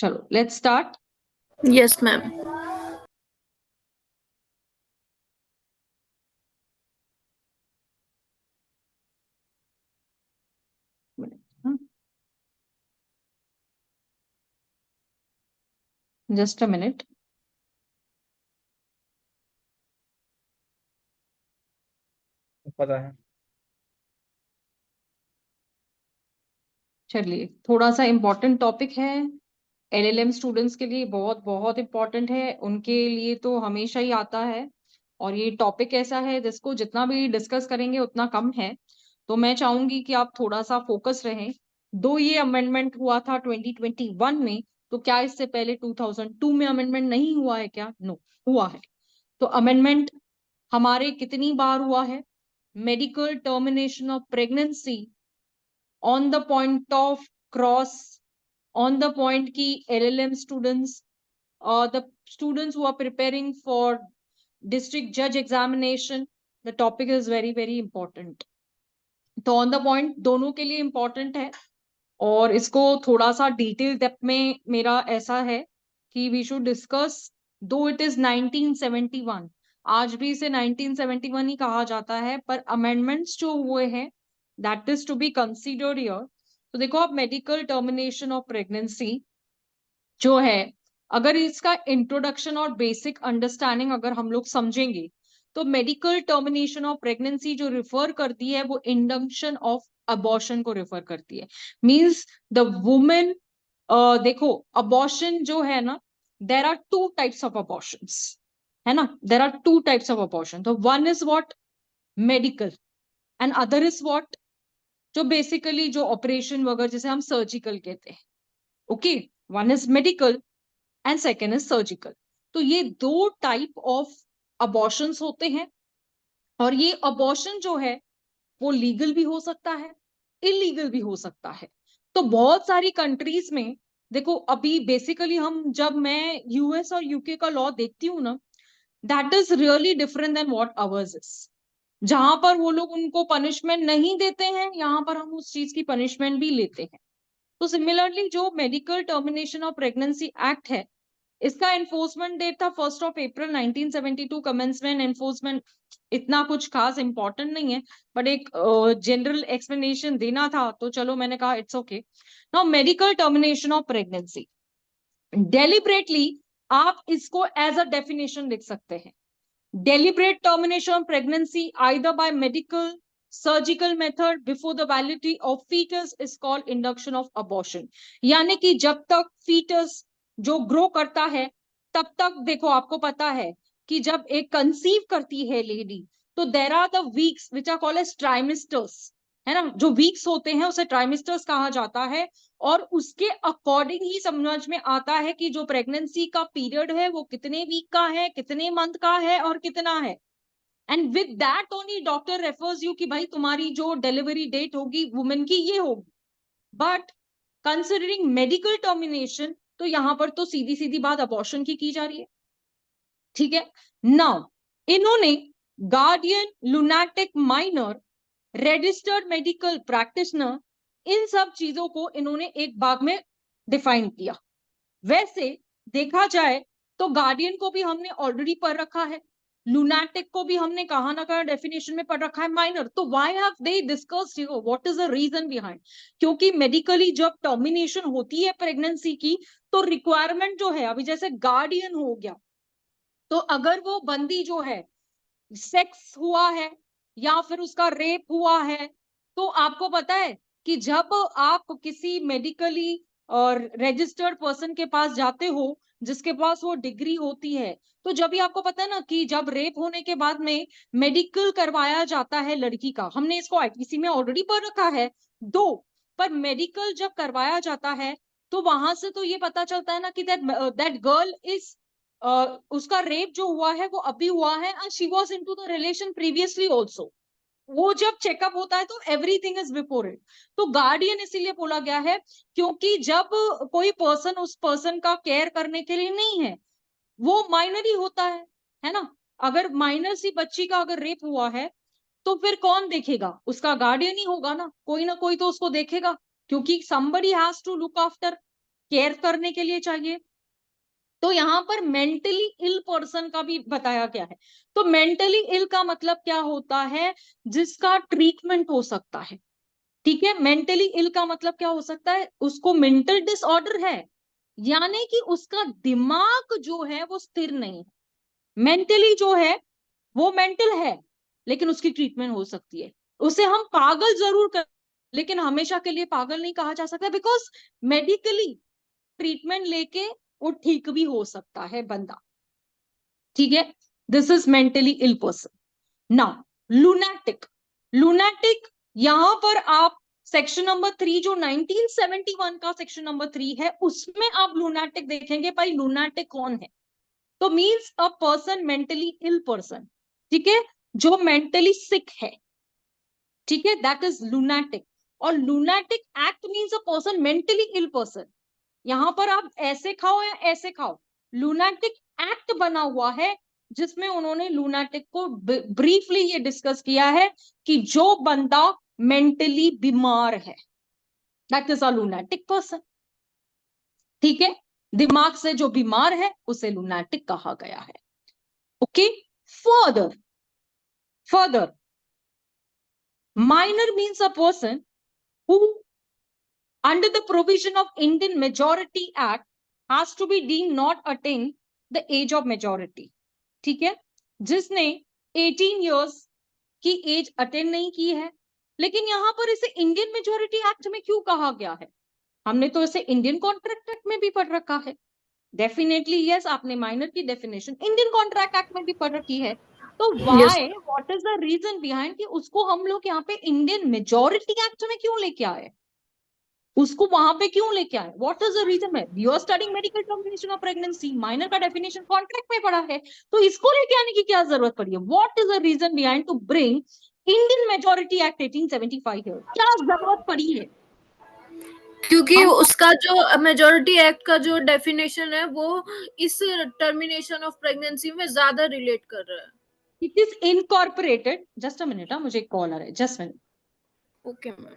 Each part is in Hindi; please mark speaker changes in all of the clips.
Speaker 1: चलो let's start.
Speaker 2: Yes ma'am.
Speaker 1: Just a minute.
Speaker 3: पता है।
Speaker 1: चलिए, थोड़ा सा इम्पोर्टेंट टॉपिक है एलएलएम स्टूडेंट्स के लिए, बहुत बहुत इम्पोर्टेंट है उनके लिए, तो हमेशा ही आता है। और ये टॉपिक ऐसा है जिसको जितना भी डिस्कस करेंगे उतना कम है। तो मैं चाहूंगी कि आप थोड़ा सा फोकस रहें। दो ये अमेंडमेंट हुआ था 2021 में, तो क्या इससे पहले 2002 में अमेंडमेंट नहीं हुआ है क्या? नो, हुआ है। तो अमेंडमेंट हमारे कितनी बार हुआ है? Medical termination of pregnancy on the point of cross, on the point ki LLM students or the students who are preparing for district judge examination, the topic is very very important. तो ऑन द पॉइंट दोनों के लिए इम्पोर्टेंट है। और इसको थोड़ा सा डिटेल डेप्थ में मेरा ऐसा है कि वी शुड डिस्कस। दो इट इज 1971, आज भी इसे 1971 ही कहा जाता है, पर अमेंडमेंट्स जो हुए हैं that is to be considered here. तो देखो, आप मेडिकल टर्मिनेशन ऑफ प्रेगनेंसी जो है, अगर इसका इंट्रोडक्शन और बेसिक अंडरस्टैंडिंग अगर हम लोग समझेंगे, तो मेडिकल टर्मिनेशन ऑफ प्रेगनेंसी जो रिफर करती है वो इंडक्शन ऑफ अबॉर्शन को रिफर करती है। मींस द वुमेन, देखो अबॉर्शन जो है ना, there are two types of abortions, है ना, there are two types of abortion. तो one is what? Medical. And other is what? जो बेसिकली जो ऑपरेशन वगैरह जिसे हम सर्जिकल कहते हैं। Okay, one is medical and second is surgical. तो ये दो टाइप ऑफ अबॉर्शंस होते हैं। और ये अबॉर्शन जो है वो लीगल भी हो सकता है, इलीगल भी हो सकता है। तो बहुत सारी कंट्रीज में, देखो अभी बेसिकली हम जब मैं यूएस और यूके का लॉ देखती हूँ ना, that is really different than what ours is. जहां पर वो लोग उनको पनिशमेंट नहीं देते हैं, यहाँ पर हम उस चीज की पनिशमेंट भी लेते हैं। तो सिमिलरली जो medical termination of pregnancy act है, इसका एनफोर्समेंट डेट था 1 अप्रैल 1972। कमेंसमेंट एनफोर्समेंट इतना कुछ खास इंपॉर्टेंट नहीं है, बट एक जनरल एक्सप्लेनेशन देना था, तो चलो मैंने कहा it's okay. Now medical termination of pregnancy, deliberately आप इसको एज अ डेफिनेशन लिख सकते हैं। Deliberate termination of pregnancy either by medical surgical method before the validity of foetus is called induction of abortion. यानी कि जब तक फीटस जो ग्रो करता है तब तक, देखो आपको पता है कि जब एक कंसीव करती है लेडी, तो there are the weeks which are called as trimesters, है ना। जो वीक्स होते हैं उसे ट्राइमिस्टर्स कहा जाता है। और उसके अकॉर्डिंग ही समझ में आता है कि जो प्रेगनेंसी का पीरियड है वो कितने वीक का है, कितने मंथ का है और कितना है। And with that only doctor refers you कि भाई तुम्हारी जो डिलीवरी डेट होगी वुमेन की ये होगी। बट कंसिडरिंग मेडिकल टर्मिनेशन, तो यहां पर तो सीधी सीधी बात अबॉर्शन की जा रही है। ठीक है। नाउ इन्होंने guardian, lunatic minor, registered medical practitioner, इन सब चीजों को इन्होंने एक भाग में डिफाइन किया। वैसे देखा जाए तो गार्डियन को भी हमने ऑलरेडी पढ़ रखा है, लुनाटिक को भी हमने कहा ना कहा डेफिनेशन में पढ़ रखा है, माइनर। तो why have they discussed here, what is the reason behind? क्योंकि मेडिकली जब टर्मिनेशन होती है प्रेगनेंसी की, तो रिक्वायरमेंट जो है, अभी जैसे गार्डियन हो गया, तो अगर वो बंदी जो है सेक्स हुआ है या फिर उसका रेप हुआ है, तो आपको पता है कि जब आप किसी मेडिकली और रजिस्टर्ड पर्सन के पास जाते हो जिसके पास वो डिग्री होती है, तो जब भी आपको पता है ना कि जब रेप होने के बाद में मेडिकल करवाया जाता है लड़की का, हमने इसको आईपीसी में ऑलरेडी पढ़ रखा है दो। पर मेडिकल जब करवाया जाता है तो वहां से तो ये पता चलता है ना कि दैट गर्ल इज, उसका रेप जो हुआ है वो अभी हुआ है and she was into the relation previously also. वो जब चेकअप होता है तो एवरीथिंग इज बिफोर इट। तो गार्डियन इसीलिए बोला गया है क्योंकि जब कोई पर्सन उस पर्सन का केयर करने के लिए नहीं है, वो माइनर ही होता है ना। अगर माइनर सी बच्ची का अगर रेप हुआ है तो फिर कौन देखेगा? उसका गार्डियन ही होगा ना, कोई तो उसको देखेगा, क्योंकि somebody has to look after care करने के लिए चाहिए। तो यहाँ पर मेंटली इल पर्सन का भी बताया गया है। तो मेंटली इल का मतलब क्या होता है, जिसका ट्रीटमेंट हो सकता है। ठीक है, मेंटली इल का मतलब क्या हो सकता है, उसको मेंटल डिसऑर्डर है, यानी कि उसका दिमाग जो है वो स्थिर नहीं है। मेंटली जो है वो मेंटल है, लेकिन उसकी ट्रीटमेंट हो सकती है। उसे हम पागल जरूर कर, लेकिन हमेशा के लिए पागल नहीं कहा जा सकता, बिकॉज मेडिकली ट्रीटमेंट लेके वो ठीक भी हो सकता है बंदा। ठीक है, this is mentally ill person. Now lunatic. Lunatic, यहां पर आप सेक्शन नंबर 3 जो 1971 का सेक्शन नंबर 3 है, उसमें आप लूनाटिक देखेंगे। भाई लूनाटिक कौन है, तो means a person mentally ill person. ठीक है, जो मेंटली सिक है। ठीक है, दैट इज लूनाटिक। और lunatic act means a person mentally ill person. यहां पर आप ऐसे खाओ या ऐसे खाओ, लूनाटिक एक्ट बना हुआ है, जिसमें उन्होंने लूनाटिक को ब्रीफली ये डिस्कस किया है कि जो बंदा मेंटली बीमार है, that is a lunatic person. ठीक है, दिमाग से जो बीमार है उसे लूनाटिक कहा गया है। Okay, further further minor means a person who under the provision of Indian Majority Act has to be deemed not attain the age of majority। ठीक है, जिसने 18 years की एज अटेंड नहीं की है। लेकिन यहां पर इसे इंडियन मेजोरिटी एक्ट में क्यों कहा गया है, हमने तो इसे इंडियन कॉन्ट्रैक्ट एक्ट में भी पढ़ रखा है। डेफिनेटली यस, आपने माइनर की डेफिनेशन इंडियन कॉन्ट्रैक्ट एक्ट में भी पढ़ रखी है। तो
Speaker 3: yes.
Speaker 1: Why, what is the reason behind कि उसको हम लोग यहाँ पे इंडियन मेजोरिटी एक्ट में क्यों लेके आए, उसको वहां पे क्यों लेके आए, व्हाट इज द रीजन है। You are studying medical termination of pregnancy, minor का डेफिनेशन कॉन्ट्रैक्ट में पड़ा है, तो इसको लेके आने की क्या जरूरत पड़ी है। What is the reason behind to bring Indian majority act 1875 है, क्या जरूरत पड़ी है।
Speaker 3: क्योंकि
Speaker 1: हम
Speaker 3: उसका जो मेजोरिटी एक्ट का जो डेफिनेशन है वो इस टर्मिनेशन ऑफ प्रेगनेंसी में ज्यादा रिलेट कर रहा है।
Speaker 1: It is incorporated, just a minute, मुझे एक कॉल आ रहा है, जस्ट मिनट।
Speaker 3: Okay ma'am.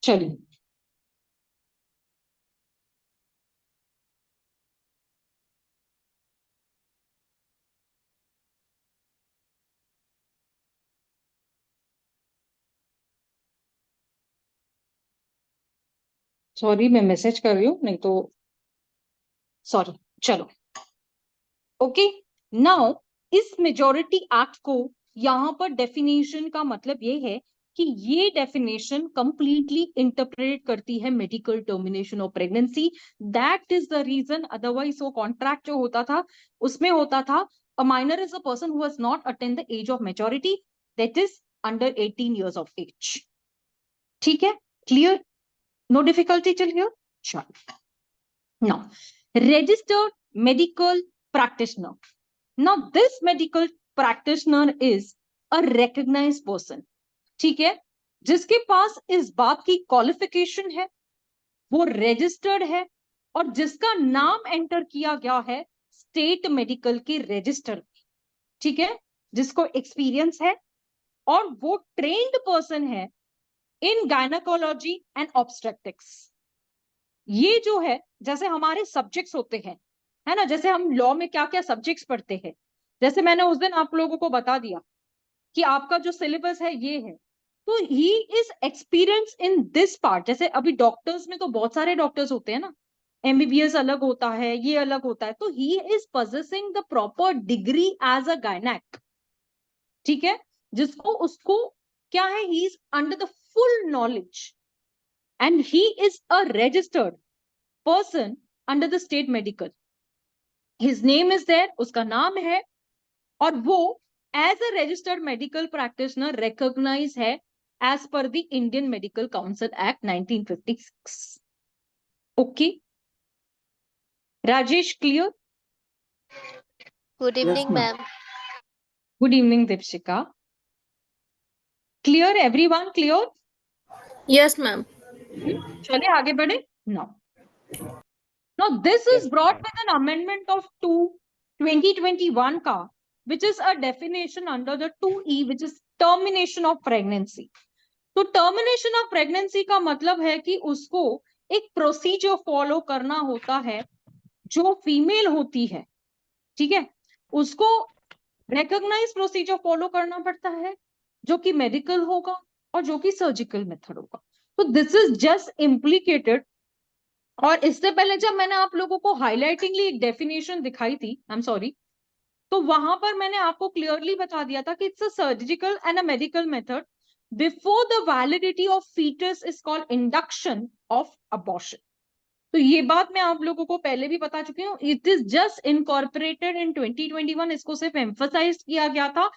Speaker 1: चलिए, सॉरी मैं मैसेज कर रही हूँ, नहीं तो सॉरी। चलो, ओके। नाउ इस मेजोरिटी एक्ट को यहां पर डेफिनेशन का मतलब ये है कि ये डेफिनेशन कंप्लीटली इंटरप्रेट करती है medical termination of pregnancy. That is the reason, otherwise वो कॉन्ट्रैक्ट जो होता था उसमें होता था a minor is a person who has not attain the age of majority, that is under 18 years of age। ठीक है, clear, no difficulty till here. चलो, now registered medical practitioner। now this medical practitioner is a recognized person। ठीक है, जिसके पास इस बात की क्वालिफिकेशन है, वो रजिस्टर्ड है, और जिसका नाम एंटर किया गया है स्टेट मेडिकल के रजिस्टर। ठीक है, जिसको एक्सपीरियंस है और वो ट्रेन्ड पर्सन है इन गायनेकोलॉजी एंड ऑब्स्टेट्रिक्स। ये जो है जैसे हमारे सब्जेक्ट्स होते हैं, है ना, जैसे हम लॉ में क्या क्या सब्जेक्ट्स पढ़ते हैं, जैसे मैंने उस दिन आप लोगों को बता दिया कि आपका जो सिलेबस है ये है, तो he is experience in this part. जैसे अभी डॉक्टर्स में तो बहुत सारे डॉक्टर्स होते हैं ना, एमबीबीएस अलग होता है, ये अलग होता है, तो he is possessing the proper degree as a gynaec, ठीक है, जिसको उसको क्या है, he is under the full knowledge and he is a registered person under the state medical, his name is there, उसका नाम है, और वो as a registered medical practitioner recognise है as per the Indian medical council act 1956। Okay Rajesh, clear?
Speaker 2: Good evening ma'am.
Speaker 1: Good evening Deepshika. Clear everyone, clear?
Speaker 3: Yes ma'am.
Speaker 1: चलिए आगे बढ़े। Now this is brought with an amendment of 2021 का, which is a definition under the 2E, which is termination of pregnancy. तो टर्मिनेशन ऑफ प्रेगनेंसी का मतलब है कि उसको एक प्रोसीजर फॉलो करना होता है, जो फीमेल होती है, ठीक है, उसको रिकॉग्नाइज प्रोसीजर फॉलो करना पड़ता है, जो कि मेडिकल होगा और जो कि सर्जिकल मेथड होगा। तो दिस इज जस्ट इम्प्लीकेटेड। और इससे पहले जब मैंने आप लोगों को हाईलाइटिंगली एक डेफिनेशन दिखाई थी, आई एम सॉरी, तो वहां पर मैंने आपको क्लियरली बता दिया था कि it's a surgical and a medical method before the validity of foetus is called induction of abortion. तो ये बात मैं आप लोगों को पहले भी बता चुकी हूँ, it is just incorporated in 2021, इसको सिर्फ एम्फसाइज किया गया था,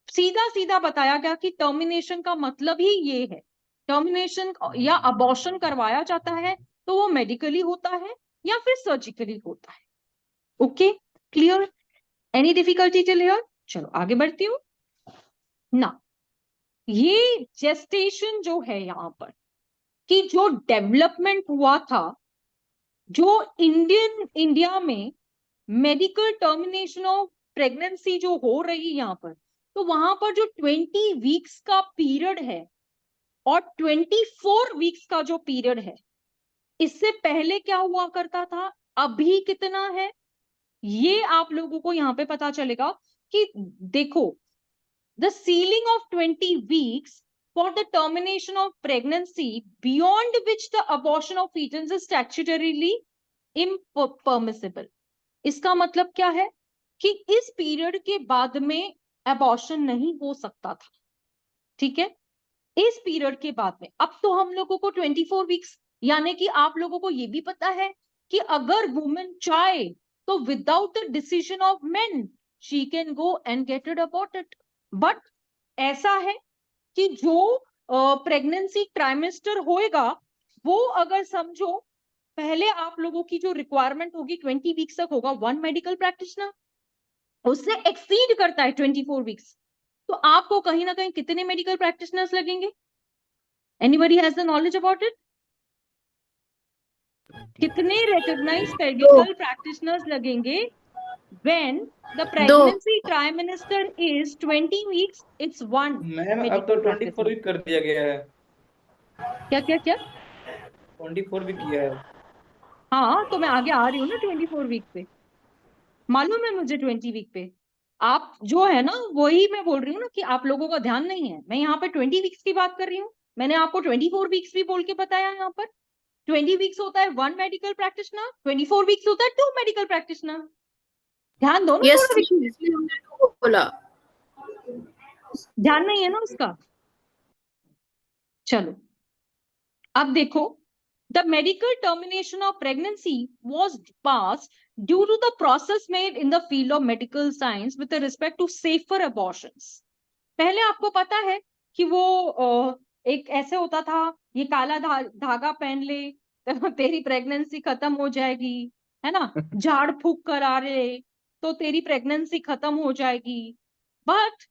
Speaker 1: सीधा सीधा बताया गया कि टर्मिनेशन का मतलब ही ये है, टर्मिनेशन या अबॉर्शन करवाया जाता है तो वो मेडिकली होता है या फिर सर्जिकली होता है। Okay clear? Any difficulty till here? चलो आगे बढ़ती हूँ ना। ये जेस्टेशन जो है यहाँ पर कि जो डेवलपमेंट हुआ था, जो इंडिया में मेडिकल टर्मिनेशन ऑफ प्रेगनेंसी जो हो रही है यहाँ पर, तो वहां पर जो 20 वीक्स का पीरियड है और 24 वीक्स का जो पीरियड है, इससे पहले क्या हुआ करता था, अभी कितना है, ये आप लोगों को यहाँ पे पता चलेगा कि देखो, the ceiling of 20 weeks for the termination of pregnancy beyond which the abortion of fetus is statutorily impermissible। इसका मतलब क्या है कि इस पीरियड के बाद में अबॉर्शन नहीं हो सकता था, ठीक है, इस पीरियड के बाद में। अब तो हम लोगों को 24 वीक्स, यानी कि आप लोगों को ये भी पता है कि अगर वुमेन चाहे तो without the decision of men she can go and get it aborted. But ऐसा है कि जो प्रेगनेंसी ट्राइमेस्टर होएगा, वो अगर समझो पहले आप लोगों की जो रिक्वायरमेंट होगी 20 वीक्स तक होगा, वन मेडिकल प्रैक्टिशनर, उससे एक्सीड करता है 24 वीक्स, तो आपको कहीं ना कहीं कितने मेडिकल प्रैक्टिशनर्स लगेंगे? Anybody has the knowledge about it? कितने रिकॉग्नाइज मेडिकल प्रैक्टिशनर्स लगेंगे when the pregnancy trimester is 20 weeks? It's one
Speaker 4: ma'am अब तो 24 वीक कर दिया गया है।
Speaker 1: क्या क्या क्या?
Speaker 4: 24 वीक किया है।
Speaker 1: हाँ तो मैं आगे आ रही हूँ ना 24 वीक पे, मालूम है मुझे 20 वीक पे। आप जो है ना, वही मैं बोल रही हूँ ना कि आप लोगों का ध्यान नहीं है, मैं यहाँ पे 20 वीक्स की बात कर रही हूँ। मैंने आपको 24 वीक्स भी बोल के बताया। यहाँ पर 20 वीक्स होता है वन मेडिकल प्रैक्टिशनर, 24 वीक्स होता है टू मेडिकल प्रैक्टिशनर। ध्यान दो ना थोड़ा,
Speaker 3: बोला
Speaker 1: ध्यान नहीं है ना उसका। चलो अब देखो, the medical termination of pregnancy was passed due to the process made in the field of medical science with respect to safer abortions। पहले आपको पता है कि वो एक ऐसे होता था, ये काला धागा पहन ले तो तेरी प्रेगनेंसी खत्म हो जाएगी, है ना, झाड़ फूक करा रहे तो तेरी प्रेगनेंसी खत्म हो जाएगी। बट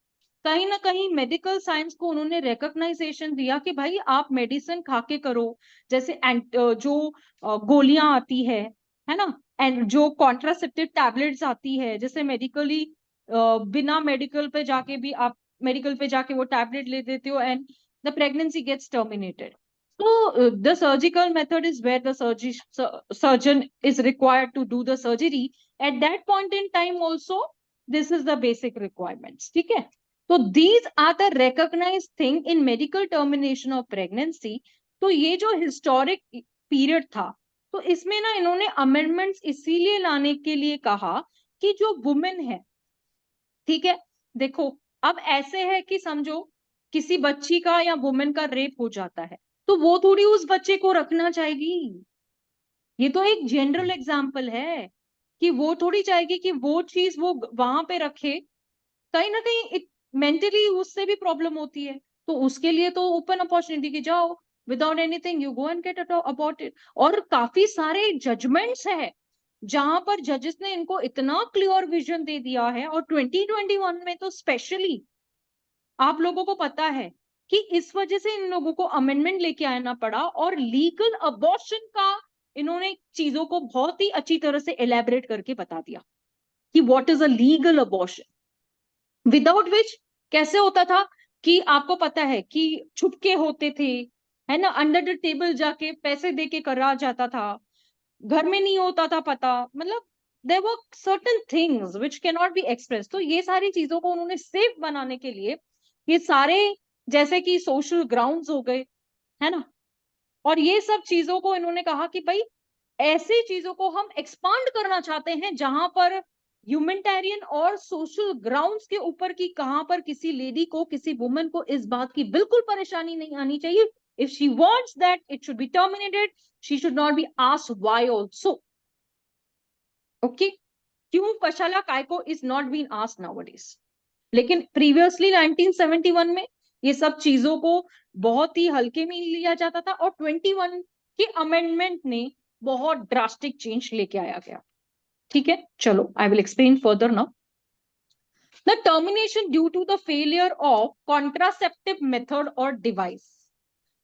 Speaker 1: कहीं ना कहीं मेडिकल साइंस को उन्होंने रिकॉग्नाइजेशन दिया कि भाई आप मेडिसिन खा के करो, जैसे जो गोलियां आती है ना, एंड जो कॉन्ट्रासेप्टिव टैबलेट्स आती है, जैसे बिना मेडिकल पे जाके भी आप मेडिकल पे जाके वो टैबलेट ले देते हो, and the pregnancy gets terminated. So the surgical method is where the surgeon is required to do the surgery. At that point in time also, this is the basic requirements. ठीक है? So these are the recognized thing in medical termination of pregnancy. तो ये जो historic period था, तो इसमें ना इन्होंने अमेंडमेंट्स इसीलिए लाने के लिए कहा कि जो वुमेन है, ठीक है, देखो अब ऐसे है कि समझो किसी बच्ची का या वुमेन का रेप हो जाता है, तो वो थोड़ी उस बच्चे को रखना चाहेगी। ये तो एक जनरल एग्जाम्पल है कि वो थोड़ी चाहेगी कि वो चीज वो वहां पे रखे, कहीं ना कहीं मेंटली उससे भी प्रॉब्लम होती है। तो उसके लिए तो ओपन अपॉर्चुनिटी की जाओ, without anything you go and get about it. और काफी सारे जजमेंट्स है जहां पर जजेस ने इनको इतना क्लियर विजन दे दिया है, और 2021 में तो स्पेशली आप लोगों को पता है कि इस वजह से इन लोगों को अमेंडमेंट लेके आना पड़ा, और लीगल अबॉर्शन का इन्होंने चीजों को बहुत ही अच्छी तरह से एलैबोरेट करके बता दिया कि what is a legal abortion, without which कैसे होता था कि आपको पता है कि छुपके होते थे, है ना, अंडर द टेबल जाके पैसे दे के करा जाता था, घर में नहीं होता था पता, मतलब there were certain things which can not be express. तो ये सारी चीजों को उन्होंने सेफ बनाने के लिए ये सारे जैसे कि सोशल ग्राउंड्स हो गए, है ना, और ये सब चीजों को इन्होंने कहा कि भाई ऐसी चीजों को हम एक्सपांड करना चाहते हैं जहां पर ह्यूमैनिटेरियन और सोशल ग्राउंड्स के ऊपर की कहां पर किसी लेडी को, किसी वुमन को इस बात की बिल्कुल परेशानी नहीं आनी चाहिए। If she wants that, it should be terminated. She should not be asked why also. Okay? क्यों पशाला कायको is not being asked nowadays. लेकिन प्रीवियसली 1971 में ये सब चीजों को बहुत ही हल्के में लिया जाता था, और 21 की अमेंडमेंट ने बहुत ड्रास्टिक चेंज लेके आया गया। ठीक है, चलो I will explain further now. The termination due to the failure of contraceptive method और डिवाइस।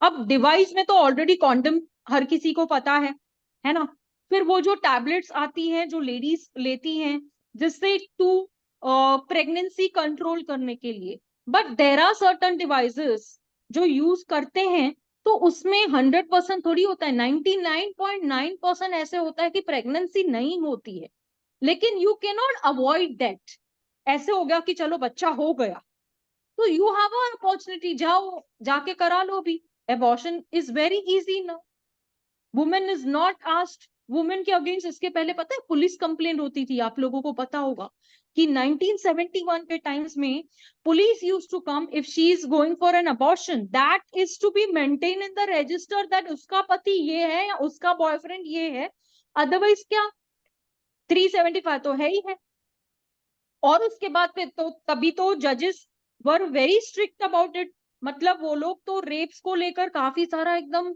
Speaker 1: अब डिवाइस में तो ऑलरेडी कॉन्डम हर किसी को पता है ना, फिर वो जो टैबलेट्स आती हैं जो लेडीज लेती हैं जिससे टू प्रेगनेंसी कंट्रोल करने के लिए, but there are certain devices जो यूज करते हैं तो उसमें 100% थोड़ी होता है, 99.9% ऐसे होता है कि प्रेगनेंसी नहीं होती है, लेकिन you can not avoid that. ऐसे हो गया कि चलो बच्चा हो गया तो यू हैव अ अपॉर्चुनिटी, जाओ जाके करा लो भी। Abortion is very easy now. Woman is not asked. Woman के अगेंस्ट इसके पहले पता है पुलिस कंप्लेंट होती थी, आप लोगों को पता होगा कि 1971 के टाइम्स में police used to come if she is going for an abortion, that is to be maintain in the register that उसका पति ये है या उसका बॉयफ्रेंड ये है, अदरवाइज क्या 375 तो है ही है। और उसके बाद फिर तो तभी तो जजेस वर वेरी स्ट्रिक्ट अबाउट इट, मतलब वो लोग तो रेप्स को लेकर काफी सारा एकदम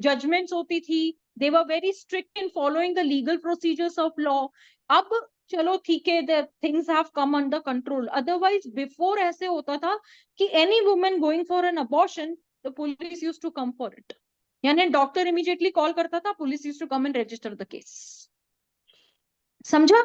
Speaker 1: जजमेंट्स होती थी, they were very strict in following the legal procedures of law. अब चलो ठीक है, the things have come under control, otherwise before ऐसे होता था कि any woman going for an abortion the police used to come for it, यानी डॉक्टर इमीडिएटली कॉल करता था, police used to come and register the case. समझा?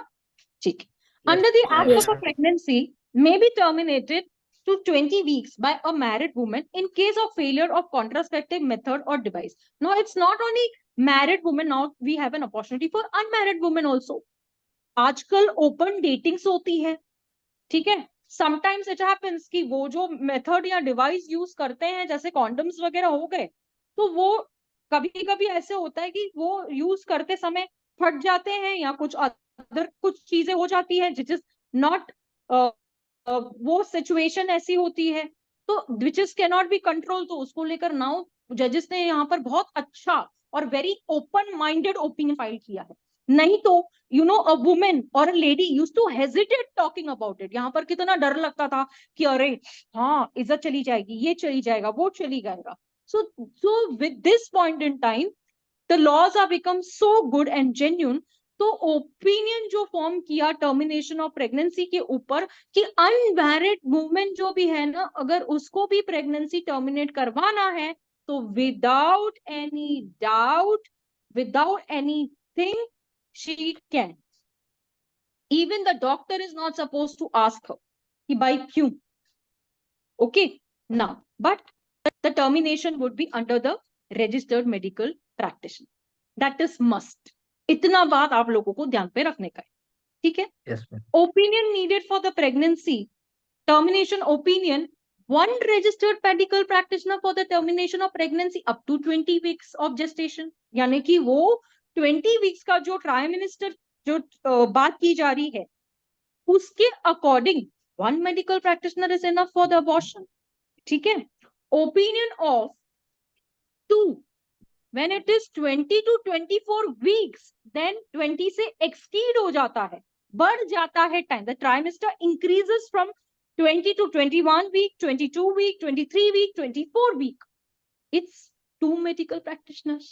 Speaker 1: ठीक। Under the act of a pregnancy may be terminated to 20 weeks by a married woman in case of failure of contraceptive method or device. Now it's not only married women, now we have an opportunity for unmarried women also. आजकल open datings होती है, ठीक है, sometimes it happens कि वो जो मेथड या डिवाइस यूज करते हैं जैसे कॉन्डम्स वगैरह हो गए, तो वो कभी कभी ऐसे होता है कि वो यूज करते समय फट जाते हैं या कुछ अदर कुछ चीजें हो जाती है विच इज नॉट, वो सिचुएशन ऐसी होती है तो which is can not B control, तो उसको लेकर नाउ जजेस ने यहाँ पर बहुत अच्छा और very open minded opinion file किया है। नहीं तो यू नो अ वुमेन और a lady used to hesitate talking about it, यहाँ पर कितना डर लगता था कि अरे हाँ इज्जत चली जाएगी, ये चली जाएगा, वो चली जाएगा। So with this point in time the laws are become so good and genuine, तो ओपिनियन जो फॉर्म किया टर्मिनेशन ऑफ प्रेगनेंसी के ऊपर कि अनमैरिड वुमेन जो भी है ना, अगर उसको भी प्रेगनेंसी टर्मिनेट करवाना है तो without any doubt, without anything she can. Even the doctor is not suppose to ask her कि भाई क्यों। Okay now but the termination would be under the registered medical practitioner. That is must. इतना बात आप लोगों को ध्यान पे रखने का है, ठीक है?
Speaker 5: Yes, ma'am.
Speaker 1: Opinion needed for the pregnancy termination opinion. One registered medical practitioner for the termination of pregnancy up to 20 weeks of gestation. यानी कि वो 20 weeks का जो प्राइम मिनिस्टर जो बात की जा रही है उसके according one medical practitioner is enough for the abortion. ठीक है? Opinion of 2 when it is 20 to 24 weeks, then 20 से exceed हो जाता है, बढ़ जाता है time. The trimester increases from 20 to 21 week, 22 week, 23 week, 24 week. It's 2 medical practitioners.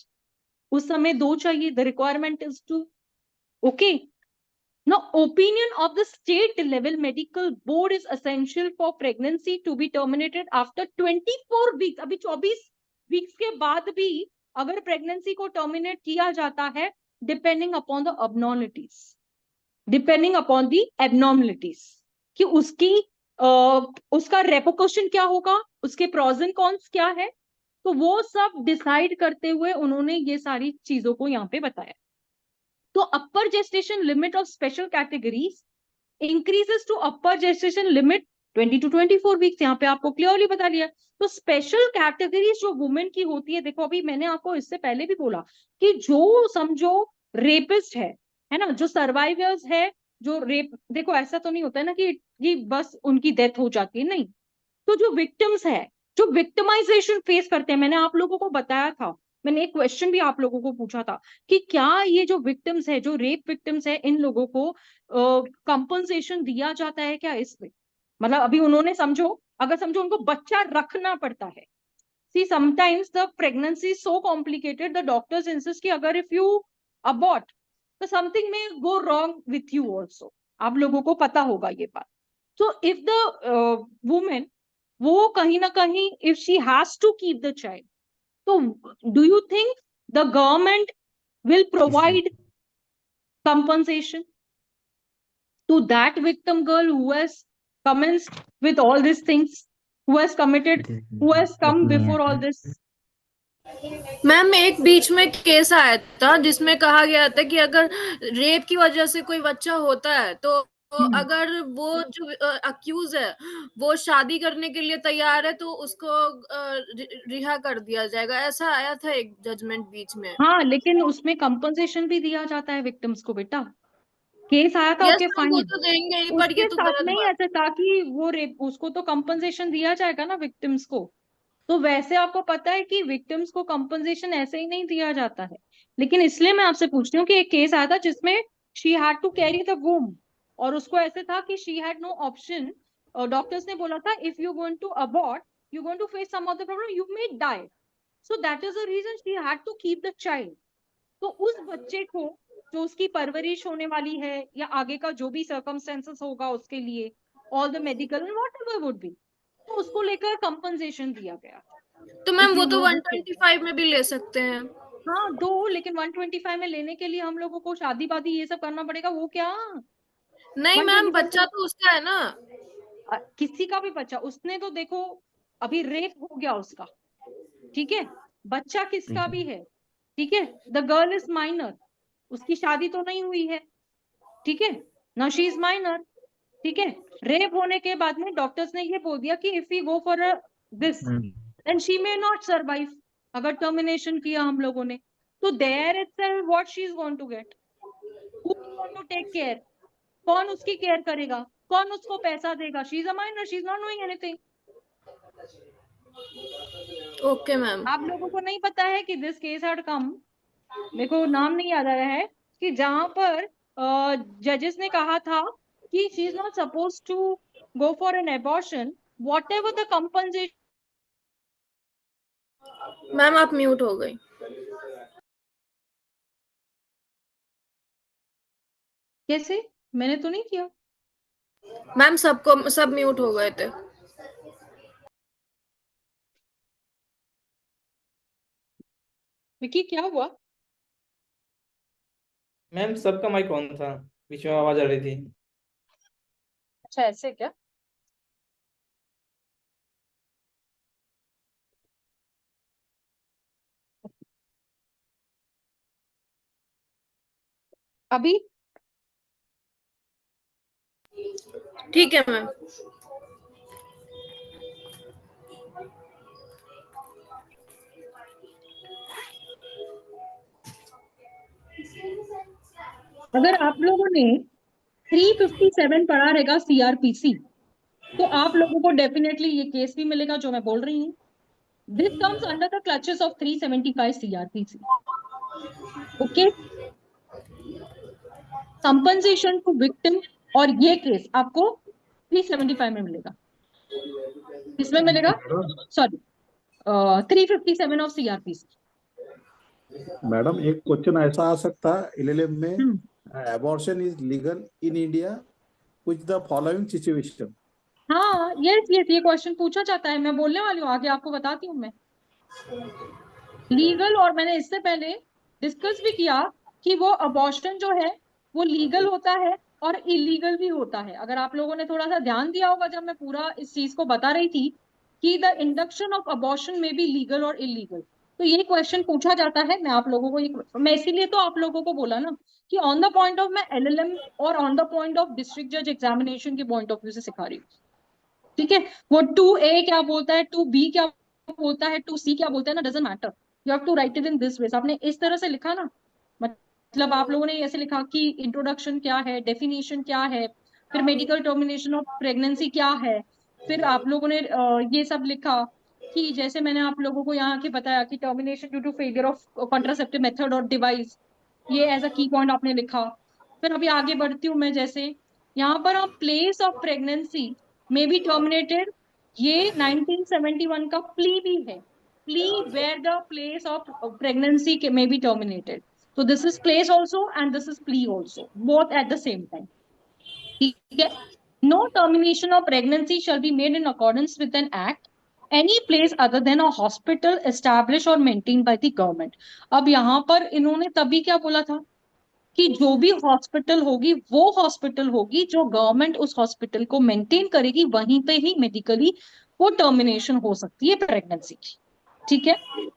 Speaker 1: उस समय 2 चाहिए. The requirement is 2. Okay. Now, opinion of the state level medical board is essential for pregnancy to be terminated after 24 weeks. अभी 24 weeks के बाद भी अगर प्रेगनेंसी को टर्मिनेट किया जाता है, depending upon the abnormalities, depending upon the abnormalities, कि उसका रेपोकशन क्या होगा, उसके प्रोज एंड कॉन्स क्या है, तो वो सब डिसाइड करते हुए उन्होंने ये सारी चीजों को यहाँ पे बताया. तो upper gestation limit of special categories increases to upper gestation limit 20 to 24 weeks. यहाँ पे आपको क्लियरली बता दिया. तो स्पेशल कैटेगरीज जो वुमेन की होती है, देखो अभी मैंने आपको इससे पहले भी बोला कि जो समझो रेपिस्ट है ना, जो सर्वाइवर्स है, जो रेप, देखो ऐसा तो नहीं होता है ना कि बस उनकी डेथ हो जाती है, नहीं. तो जो विक्टिम्स है, जो विक्टिमाइजेशन फेस करते हैं, मैंने आप लोगों को बताया था, मैंने एक क्वेश्चन भी आप लोगों को पूछा था कि क्या ये जो विक्टिम्स है, जो रेप विक्टिम्स है, इन लोगों को कंपनसेशन दिया जाता है क्या इसमें? मतलब अभी उन्होंने अगर समझो उनको बच्चा रखना पड़ता है. See sometimes the pregnancy so complicated, the doctors insist कि अगर इफ यू अबॉर्ट तो something may go wrong with you also. आप लोगों को पता होगा ये बात. तो इफ द वुमेन, वो कहीं ना कहीं if she has to keep the child, so do you think the government will provide compensation to that victim girl who has commenced with all these things, who has committed, who has come before all this?
Speaker 3: Ma'am एक बीच में केस आया था जिसमें कहा गया था कि अगर रेप की वजह से कोई बच्चा होता है तो अगर वो जो अक्यूज है वो शादी करने के लिए तैयार है तो उसको रिहा कर दिया जाएगा. ऐसा आया था एक जजमेंट बीच में.
Speaker 1: हाँ, लेकिन उसमें कंपनसेशन भी दिया जाता है विक्टिम्स को. बेटा केस आया था, ओके फाइन,
Speaker 3: वो तो देंगे ही, पर ये
Speaker 1: उसके
Speaker 3: तो
Speaker 1: साथ
Speaker 3: गलत
Speaker 1: नहीं
Speaker 3: बात.
Speaker 1: ऐसा था कि वो रेप, उसको तो कंपनसेशन दिया जाएगा ना विक्टिम्स को. तो वैसे आपको पता है कि विक्टिम्स को कंपनसेशन ऐसे ही नहीं दिया जाता है. लेकिन इसलिए मैं आपसे पूछती हूँ कि एक केस आया था जिसमें she had to carry the womb, और उसको ऐसे था कि she had no option. Doctors ने बोला था if you going to abort, you going to face some of the problem, you may die. So that is the reason she had to keep the child. तो उस बच्चे को जो उसकी परवरिश होने वाली है या आगे का जो भी सर्कमस्टेंसेस होगा उसके लिए, all the medical whatever would be, तो उसको लेकर कंपनसेशन दिया गया.
Speaker 3: तो मैम वो तो 125 में भी ले सकते हैं.
Speaker 1: हाँ दो, लेकिन 125 में लेने के लिए हम लोगों को शादी वादी ये सब करना पड़ेगा. वो क्या
Speaker 3: नहीं मैम, बच्चा तो उसका है ना.
Speaker 1: किसी का भी बच्चा, उसने तो देखो अभी रेप हो गया उसका, ठीक है, बच्चा किसका भी है, ठीक है, द गर्ल इज माइनर, उसकी शादी तो नहीं हुई है, ठीक है ना, शी इज माइनर, ठीक है. रेप होने के बाद में डॉक्टर्स ने ये बोल दिया कि if you go for this then she may not survive. अगर टर्मिनेशन किया हम लोगों ने तो there itself what she is going to get, who is going to take care, कौन उसकी केयर करेगा, कौन उसको पैसा देगा. She is a minor, she is not doing anything.
Speaker 3: Okay ma'am.
Speaker 1: आप लोगों को नहीं पता है कि दिस केस हैड कम, मेरे को नाम नहीं याद आ रहा है, कि जहां पर जजेस ने कहा था कि she is not suppose to go for an abortion whatever the compensation.
Speaker 3: Ma'am आप म्यूट हो गई.
Speaker 1: कैसे? मैंने तो नहीं किया
Speaker 3: मैम, सब म्यूट हो गए थे.
Speaker 1: विकी क्या हुआ?
Speaker 4: मैम सबका माइक ऑन था, बीच में आवाज आ रही थी.
Speaker 1: अच्छा ऐसे क्या? अभी
Speaker 3: ठीक है मैम।
Speaker 1: अगर आप लोगों ने 357 पढ़ा रहेगा सीआरपीसी, तो आप लोगों को डेफिनेटली ये केस भी मिलेगा जो मैं बोल रही हूँ। This comes under the clutches of 375 CrPC. Okay, compensation to victim, और ये केस आपको 375 में मिलेगा। किसमें मिलेगा? Sorry, 357 of CrPC.
Speaker 5: मैडम एक क्वेश्चन ऐसा आ सकता है एलएलएम में, abortion is legal in India which the following situation.
Speaker 1: हाँ, यस यस, ये क्वेश्चन पूछा जाता है, मैं बोलने वाली हूँ, आगे आपको बताती हूँ मैं। लीगल, और मैंने इससे पहले डिस्कस भी किया कि वो अबॉर्शन जो है वो लीगल होता है और इलीगल भी होता है। अगर आप लोगों ने थोड़ा सा ध्यान दिया होगा जब मैं पूरा इस चीज को बता रही थी कि द इंडक्शन ऑफ अबॉर्शन में भी लीगल और इलीगल, तो ये क्वेश्चन पूछा जाता है। मैं आप लोगों को मैं इसीलिए तो आप लोगों को बोला ना कि ऑन द पॉइंट ऑफ मैं एलएलएम और on the point of district जज एग्जामिनेशन के पॉइंट ऑफ व्यू से सिखा रही हूँ। ठीक है, वो 2A क्या बोलता है, 2B क्या बोलता है, 2C क्या बोलता है ना, doesn't matter, you have to write it in this way. आपने इस तरह से लिखा ना, मतलब आप लोगों ने ऐसे लिखा कि इंट्रोडक्शन क्या है, डेफिनेशन क्या है, फिर मेडिकल टर्मिनेशन ऑफ प्रेगनेंसी क्या है, फिर आप लोगों ने ये सब लिखा कि जैसे मैंने आप लोगों को यहाँ के बताया कि termination due to failure of contraceptive method और डिवाइस, ये एज अ की पॉइंट आपने लिखा। फिर अभी आगे बढ़ती हूँ मैं, जैसे यहाँ पर आप प्लेस ऑफ प्रेगनेंसी में बी टर्मिनेटेड, ये 1971 का प्ली भी है, plea where the place of pregnancy में be terminated. So this is place also and this is plea also, both at the same time. ठीक है, no termination of pregnancy shall be made in accordance with an act any place other than a hospital established or maintained by the government. अब यहाँ पर इन्होंने तभी क्या बोला था कि जो भी हॉस्पिटल होगी वो हॉस्पिटल होगी जो गवर्नमेंट उस हॉस्पिटल को मेंटेन करेगी, वहीं पे ही मेडिकली वो टर्मिनेशन हो सकती है प्रेगनेंसी की। ठीक है,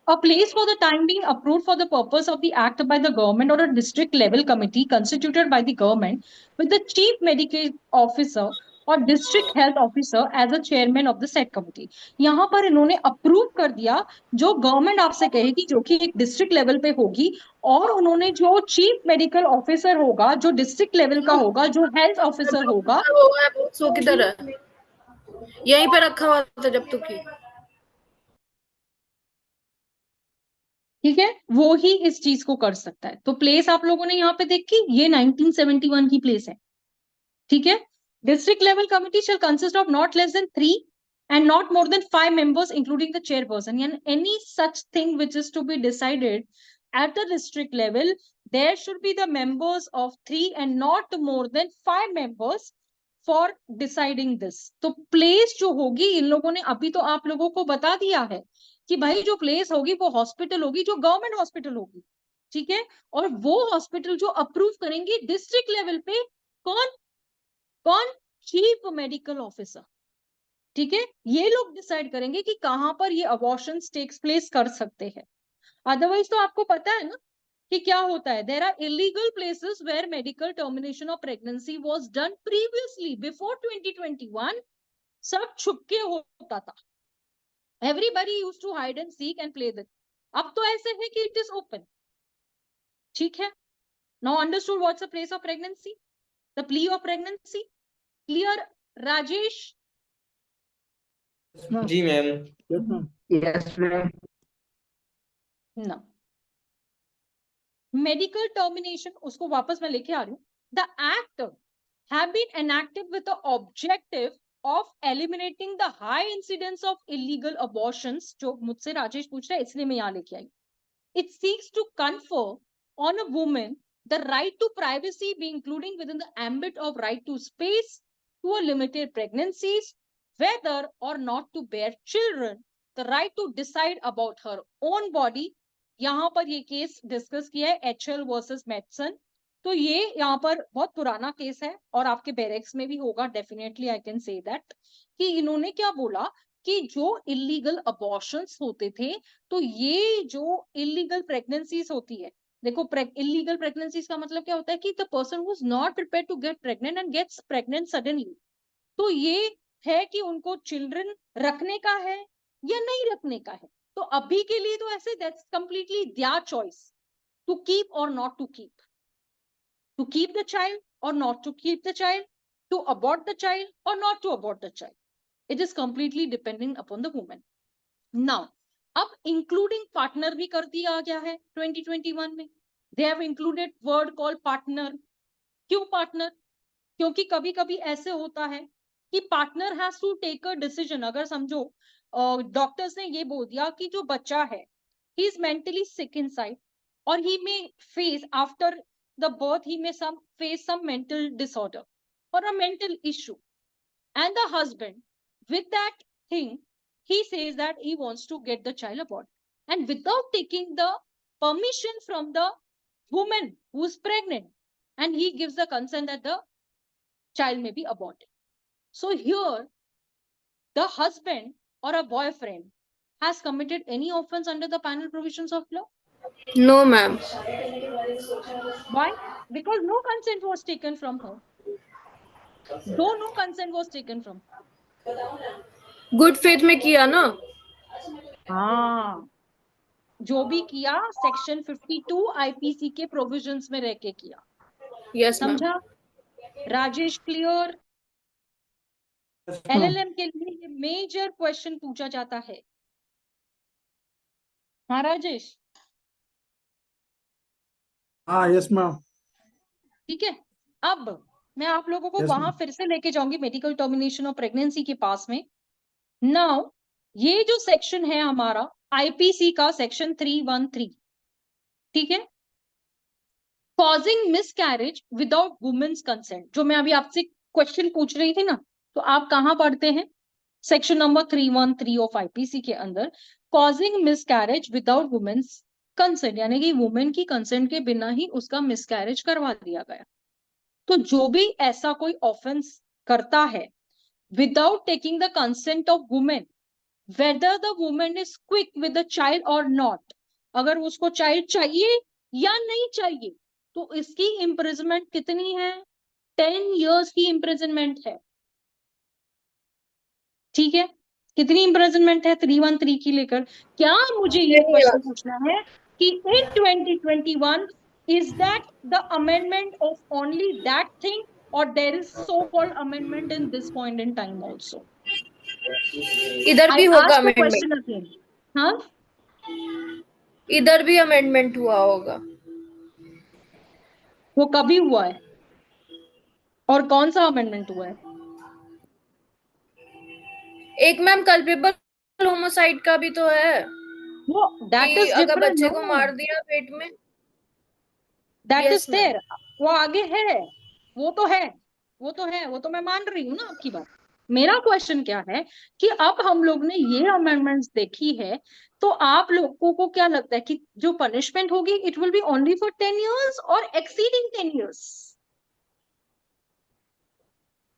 Speaker 1: a place for the time being approved for the purpose of the act by the government or a district level committee constituted by the government with the chief medical officer और district health officer as a chairman of the set committee. यहाँ पर इन्होंने अप्रूव कर दिया जो गवर्नमेंट आपसे कहेगी, जो कि एक डिस्ट्रिक्ट लेवल पे होगी, और उन्होंने जो चीफ मेडिकल ऑफिसर होगा, जो डिस्ट्रिक्ट लेवल का होगा, जो हेल्थ ऑफिसर होगा,
Speaker 3: वो किधर है? यहीं पे रखा हुआ था जब तक की।
Speaker 1: ठीक है, वो ही इस चीज को कर सकता है। तो प्लेस आप लोगों ने यहाँ पे देखी, ये 1971 की प्लेस है। ठीक है, district level committee shall consist of not less than 3 and not more than 5 members including the chairperson, and any such thing which is to be decided at the district level, there should be the members of 3 and not more than 5 members for deciding this. तो प्लेस जो होगी, इन लोगों ने अभी तो आप लोगों को बता दिया है कि भाई जो प्लेस होगी वो हॉस्पिटल होगी, जो गवर्नमेंट हॉस्पिटल होगी। ठीक है, और वो हॉस्पिटल जो अप्रूव करेंगे डिस्ट्रिक्ट लेवल पे, कौन कौन? Chief medical officer. ठीक है, ये लोग डिसाइड करेंगे कि कहां पर ये अबॉर्शन टेक्स प्लेस कर सकते हैं। अदरवाइज तो आपको पता है ना कि क्या होता है, there are illegal places where medical termination of pregnancy was done previously before 2021। सब छुपके होता था, everybody used to hide and seek and play this. अब तो ऐसे है कि इट इज ओपन। ठीक है, now understood what's the place of pregnancy, the plea of pregnancy. Clear Rajesh?
Speaker 4: जी मैम।
Speaker 6: Yes ma'am.
Speaker 1: ना, मेडिकल टर्मिनेशन, उसको वापस मैं लेके आ रही हूँ। The act have been enacted with the objective of eliminating the high incidence of illegal abortions, जो मुझसे राजेश पूछ रहा है इसलिए मैं यहाँ लेके आई। It seeks to confer on a woman the right to privacy, be including within the ambit of right to space, to a limited pregnancies, whether or not to bear children, the right to decide about her own body. यहाँ पर ये केस डिस्कस किया है HL वर्सेस मेडसन। तो ये यहाँ पर बहुत पुराना केस है और आपके बैरेक्स में भी होगा, definitely I can say that, कि इन्होंने क्या बोला कि जो इलीगल अबॉर्शंस होते थे, तो ये जो इलीगल प्रेगनेंसीज होती है देखो इलीगल प्रेगनेंसीज का मतलब क्या होता है कि the person who is not prepared to get pregnant and gets pregnant suddenly. तो ये है कि उनको चिल्ड्रन रखने का है या नहीं रखने का है। तो अभी के लिए तो ऐसे that's completely their choice to keep और not to keep, to keep the child or not to keep the child, to abort the child or not to abort the child. It is completely depending upon the woman. Now, अब including partner भी कर दिया गया है 2021 में. They have included word called partner. क्यों partner? क्योंकि कभी कभी ऐसे होता है कि partner has to take a decision. अगर समझो डॉक्टर्स ने ये बोल दिया कि जो बच्चा है he is mentally sick inside or he may face after the birth he may face some mental disorder or a mental issue, and the husband with that thing he says that he wants to get the child abort, and without taking the permission from the woman who is pregnant, and he gives the consent that the child may be aborted. So here the husband or a boyfriend has committed any offense under the penal provisions of law?
Speaker 3: No, ma'am.
Speaker 1: Why? Because no consent was taken from her. Though no consent was taken from her.
Speaker 3: Good faith में किया ना?
Speaker 1: हाँ, जो भी किया सेक्शन 52 आईपीसी के प्रोविजंस में रह के किया.
Speaker 3: Yes, ma'am.
Speaker 1: समझा? राजेश क्लियर? एलएलएम के लिए ये मेजर क्वेश्चन पूछा जाता है. हाँ राजेश?
Speaker 5: हाँ यस मैम.
Speaker 1: ठीक है. अब मैं आप लोगों को
Speaker 5: Yes,
Speaker 1: वहां
Speaker 5: ma'am.
Speaker 1: फिर से लेके जाऊंगी मेडिकल टर्मिनेशन ऑफ प्रेगनेंसी के पास में. नाउ ये जो सेक्शन है हमारा आईपीसी का सेक्शन 313, ठीक है, causing miscarriage without women's consent, जो मैं अभी आपसे क्वेश्चन पूछ रही थी ना, तो आप कहां पढ़ते हैं? सेक्शन नंबर 313 ऑफ आईपीसी के अंदर causing miscarriage without women's consent, यानी कि वुमेन की कंसेंट के बिना ही उसका मिसकैरेज करवा दिया गया. तो जो भी ऐसा कोई ऑफेंस करता है without taking the consent of women, whether the women is quick with the child और नॉट, अगर उसको चाइल्ड चाहिए या नहीं चाहिए, तो इसकी इम्प्रिजनमेंट कितनी है? 10 years की इम्प्रिजनमेंट है. ठीक है, कितनी इम्प्रिजनमेंट है 313 की लेकर? क्या मुझे ये क्वेश्चन पूछना है कि इन 2021 is that the amendment of only that thing or there is so called amendment in this point in time also?
Speaker 3: इधर भी होगा
Speaker 1: ask the
Speaker 3: amendment.
Speaker 1: question again. हाँ,
Speaker 3: इधर भी amendment हुआ होगा.
Speaker 1: वो कभी हुआ है और कौन सा अमेंडमेंट हुआ है?
Speaker 3: एक मैम कल्पेबल होमोसाइड का भी तो है
Speaker 1: वो दैट
Speaker 3: कि
Speaker 1: इज
Speaker 3: अगर
Speaker 1: डिफरेंट.
Speaker 3: बच्चे को मार दिया पेट में.
Speaker 1: That
Speaker 3: Yes,
Speaker 1: is there. वो आगे है, वो तो है, वो तो है, वो तो मैं मान रही हूँ ना आपकी बात. मेरा क्वेश्चन क्या है कि अब हम लोग ने ये अमेंडमेंट्स देखी है, तो आप लोगों को क्या लगता है कि जो पनिशमेंट होगी it will be only for 10 years और exceeding 10 years?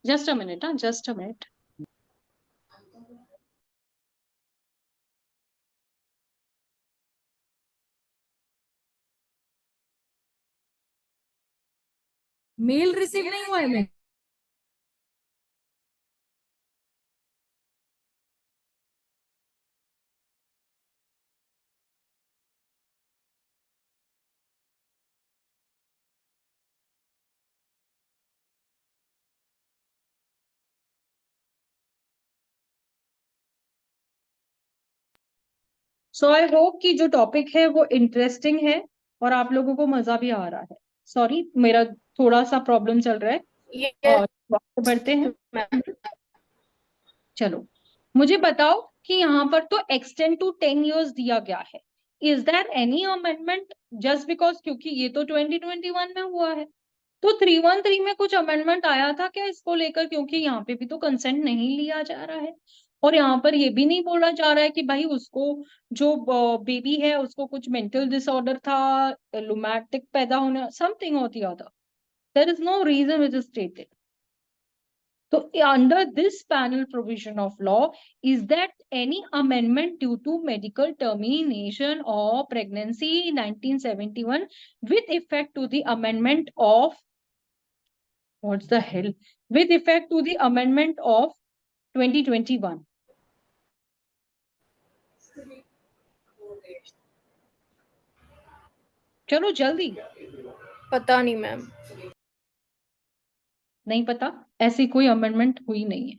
Speaker 1: Just a minute, हाँ just a minute. Mail receive नहीं हुआ है मैं. सो आई होप कि जो टॉपिक है वो इंटरेस्टिंग है और आप लोगों को मजा भी आ रहा है. सॉरी, मेरा थोड़ा सा प्रॉब्लम चल रहा है.
Speaker 3: Yes,
Speaker 1: और बढ़ते हैं.
Speaker 3: ma'am.
Speaker 1: चलो, मुझे बताओ कि यहाँ पर तो एक्सटेंड टू 10 years दिया गया है. Is there any amendment? Just because क्योंकि ये तो 2021 में हुआ है, तो 313 में कुछ अमेंडमेंट आया था क्या इसको लेकर? क्योंकि यहाँ पे भी तो कंसेंट नहीं लिया जा रहा है और यहाँ पर ये भी नहीं बोला जा रहा है कि भाई उसको जो बेबी है उसको कुछ मेंटल डिसऑर्डर था, लुमैटिक पैदा होने, समथिंग होती था. There is no reason which is stated. So under this panel provision of law, is that any amendment due to medical termination or pregnancy 1971 with effect to the amendment of, what's the hell? With effect to the amendment of 2021. चलो जल्दी.
Speaker 3: पता नहीं मैम.
Speaker 1: नहीं पता, ऐसी कोई अमेंडमेंट हुई नहीं है.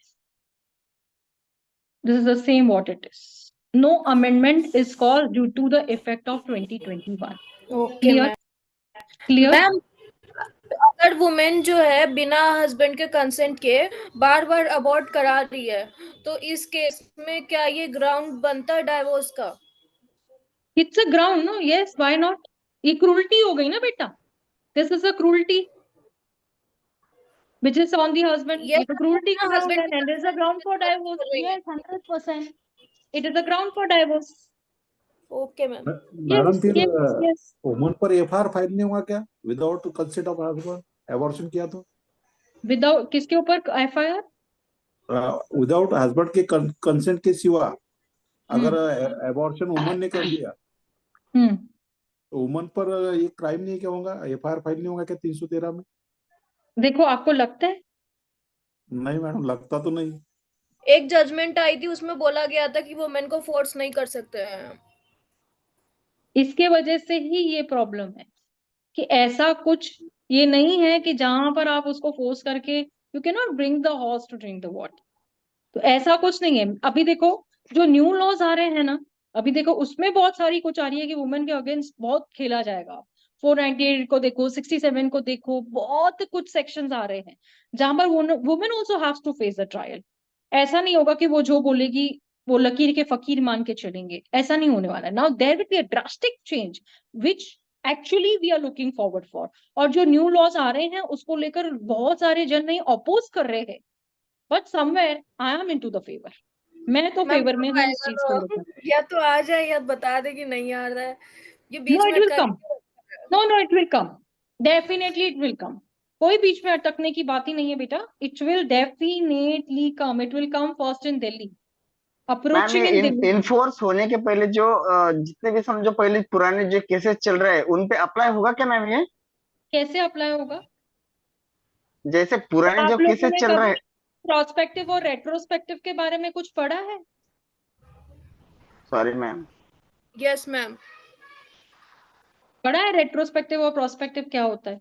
Speaker 1: This is the same what it is. No amendment is caused due to the effect of 2021.
Speaker 3: Okay
Speaker 1: Clear?
Speaker 3: Ma'am.
Speaker 1: Clear?
Speaker 3: Ma'am अगर वुमेन जो है बिना हस्बैंड के कंसेंट के बार बार अबॉर्ट करा रही है तो इस केस में क्या ये ग्राउंड बनता है डाइवोर्स का?
Speaker 1: It's a ground, no? Yes, why not? ये cruelty हो गई ना बेटा. This is a cruelty which is on the husband.
Speaker 3: Yes,
Speaker 1: ये तो cruelty का ground
Speaker 3: husband
Speaker 1: है, and there is a ground for divorce. Yes, 100%. It is a ground for divorce.
Speaker 3: Okay ma'am.
Speaker 5: Madam
Speaker 1: Yes,
Speaker 5: फिर
Speaker 1: yes, yes.
Speaker 5: वुमन पर एफआईआर फाइल नहीं हुआ क्या without consent of husband abortion किया तो?
Speaker 1: Without किसके ऊपर FIR?
Speaker 5: विदाउट हस्बैंड के कंसेंट के सिवा अगर एबॉर्शन वुमन ने कर दिया तो वुमन पर ये क्राइम नहीं क्या होगा? एफआईआर फाइल नहीं होगा क्या 313 में?
Speaker 1: देखो आपको लगता है?
Speaker 5: नहीं मैडम, लगता तो नहीं.
Speaker 3: एक जजमेंट आई थी उसमें बोला गया था कि वुमेन को फोर्स नहीं कर सकते हैं.
Speaker 1: इसके वजह से ही ये प्रॉब्लम है कि ऐसा कुछ ये नहीं है कि जहां पर आप उसको फोर्स करके you can not bring the horse to drink the water. तो ऐसा कुछ नहीं है. अभी देखो जो न्यू लॉज आ रहे हैं ना, अभी देखो उसमें बहुत सारी कुछ आ रही है कि वुमेन के अगेंस्ट बहुत खेला जाएगा. 498 को देखो, 67 को देखो, बहुत कुछ सेक्शंस आ रहे हैं जहां पर women also haves to face the trial. ऐसा नहीं होगा कि वो जो बोलेगी वो लकीर के फकीर मान के चलेंगे. ऐसा नहीं होने वाला. Now there will be a drastic change which actually we are looking forward for. और जो न्यू लॉज आ रहे हैं उसको लेकर बहुत सारे जन नहीं अपोज कर रहे हैं, but somewhere I am into the favour. मैं तो फेवर में हूँ इस चीज को लेकर.
Speaker 3: या तो आ जाए या बता दे कि नहीं आ रहा है. ये बीच
Speaker 1: नो
Speaker 3: में
Speaker 1: इट विल
Speaker 3: अटका
Speaker 1: come. No it will come. Definitely it will come. कोई बीच में अटकने की बात ही नहीं है बेटा. It will definitely come. It will come first in Delhi.
Speaker 6: Ma'am
Speaker 1: approaching
Speaker 6: ये
Speaker 1: इन दिल्ली.
Speaker 6: इनफोर्स होने के पहले जो जितने भी समझो पहले पुराने जो केसेस चल रहे हैं उन पे अप्लाई होगा क्या मैम? ये
Speaker 1: कैसे अप्लाई होगा?
Speaker 6: जैसे पुराने जो
Speaker 1: आप लोगों
Speaker 6: केसेस
Speaker 1: ने
Speaker 6: चल रहे
Speaker 1: कभी
Speaker 6: हैं.
Speaker 1: प्रोस्पेक्टिव और रेट्रोस्पेक्टिव के बारे में कुछ पढ़ा है?
Speaker 6: Sorry ma'am.
Speaker 3: Yes ma'am.
Speaker 1: पढ़ा है रेट्रोस्पेक्टिव और प्रोस्पेक्टिव क्या होता है?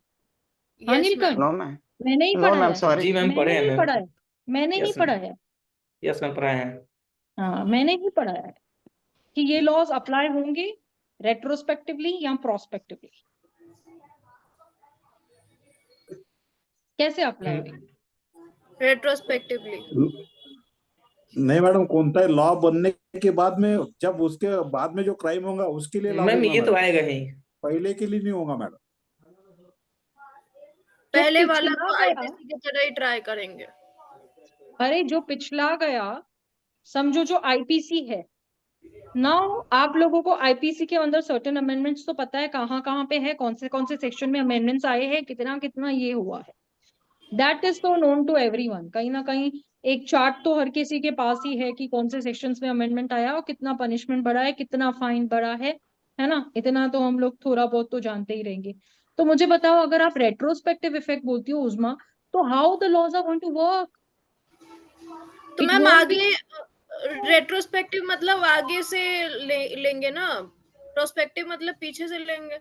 Speaker 1: हाँ
Speaker 3: यस
Speaker 1: नीलकंठ,
Speaker 6: नो मैम.
Speaker 1: मैंने ही
Speaker 6: नो
Speaker 1: पढ़ा
Speaker 6: मैम
Speaker 1: है.
Speaker 6: सॉरी.
Speaker 4: जी मैम, पढ़े
Speaker 1: मैंने
Speaker 4: हैं
Speaker 1: ही
Speaker 4: मैम.
Speaker 1: पढ़ा है. मैंने ही
Speaker 4: यस
Speaker 1: पढ़ा
Speaker 4: मैम.
Speaker 1: है.
Speaker 4: यस मैम, पढ़ाए हैं.
Speaker 1: हाँ मैंने ही पढ़ा है कि ये लॉज अप्लाई होंगे रेट्रोस्पेक्टिवली या प्रोस्पेक्टिवली. कैसे अप्लाई होंगे?
Speaker 3: रेट्रोस्पेक्टिवली.
Speaker 5: नहीं मैडम, कोणताही लॉ बनने के बाद में जब उसके बाद में जो क्राइम होगा उसके लिए लागू
Speaker 4: मैम
Speaker 5: होगा
Speaker 4: ये तो
Speaker 5: मैडम.
Speaker 4: आएगा ही.
Speaker 5: पहले के लिए नहीं होगा मैडम.
Speaker 3: पहले
Speaker 1: जो
Speaker 3: वाला
Speaker 1: पिछला
Speaker 3: तो
Speaker 1: गया,
Speaker 3: आईपीसी की तरह ही ट्राई करेंगे.
Speaker 1: अरे जो पिछला गया समझो जो आईपीसी है. नाउ आप लोगों को आईपीसी के अंदर सर्टेन अमेंडमेंट्स तो पता है कहाँ पे है, कौन से सेक्शन में अमेंडमेंट्स आए हैं, कितना कितना ये हुआ है. दैट इज तो नोन टू एवरीवन. कहीं ना कहीं एक चार्ट तो हर किसी के पास ही है कि कौन से सेक्शंस में अमेंडमेंट आया और कितना पनिशमेंट बढ़ा है, कितना फाइन बढ़ा है ना. इतना तो हम लोग थोड़ा बहुत तो जानते ही रहेंगे. तो मुझे बताओ, अगर आप रेट्रोस्पेक्टिव इफेक्ट बोलती हो उस्मा, तो how the laws are going to work?
Speaker 3: तो
Speaker 1: It
Speaker 3: मैम
Speaker 1: won't be.
Speaker 3: आगे रेट्रोस्पेक्टिव मतलब आगे से लेंगे ना. प्रोस्पेक्टिव मतलब पीछे से लेंगे.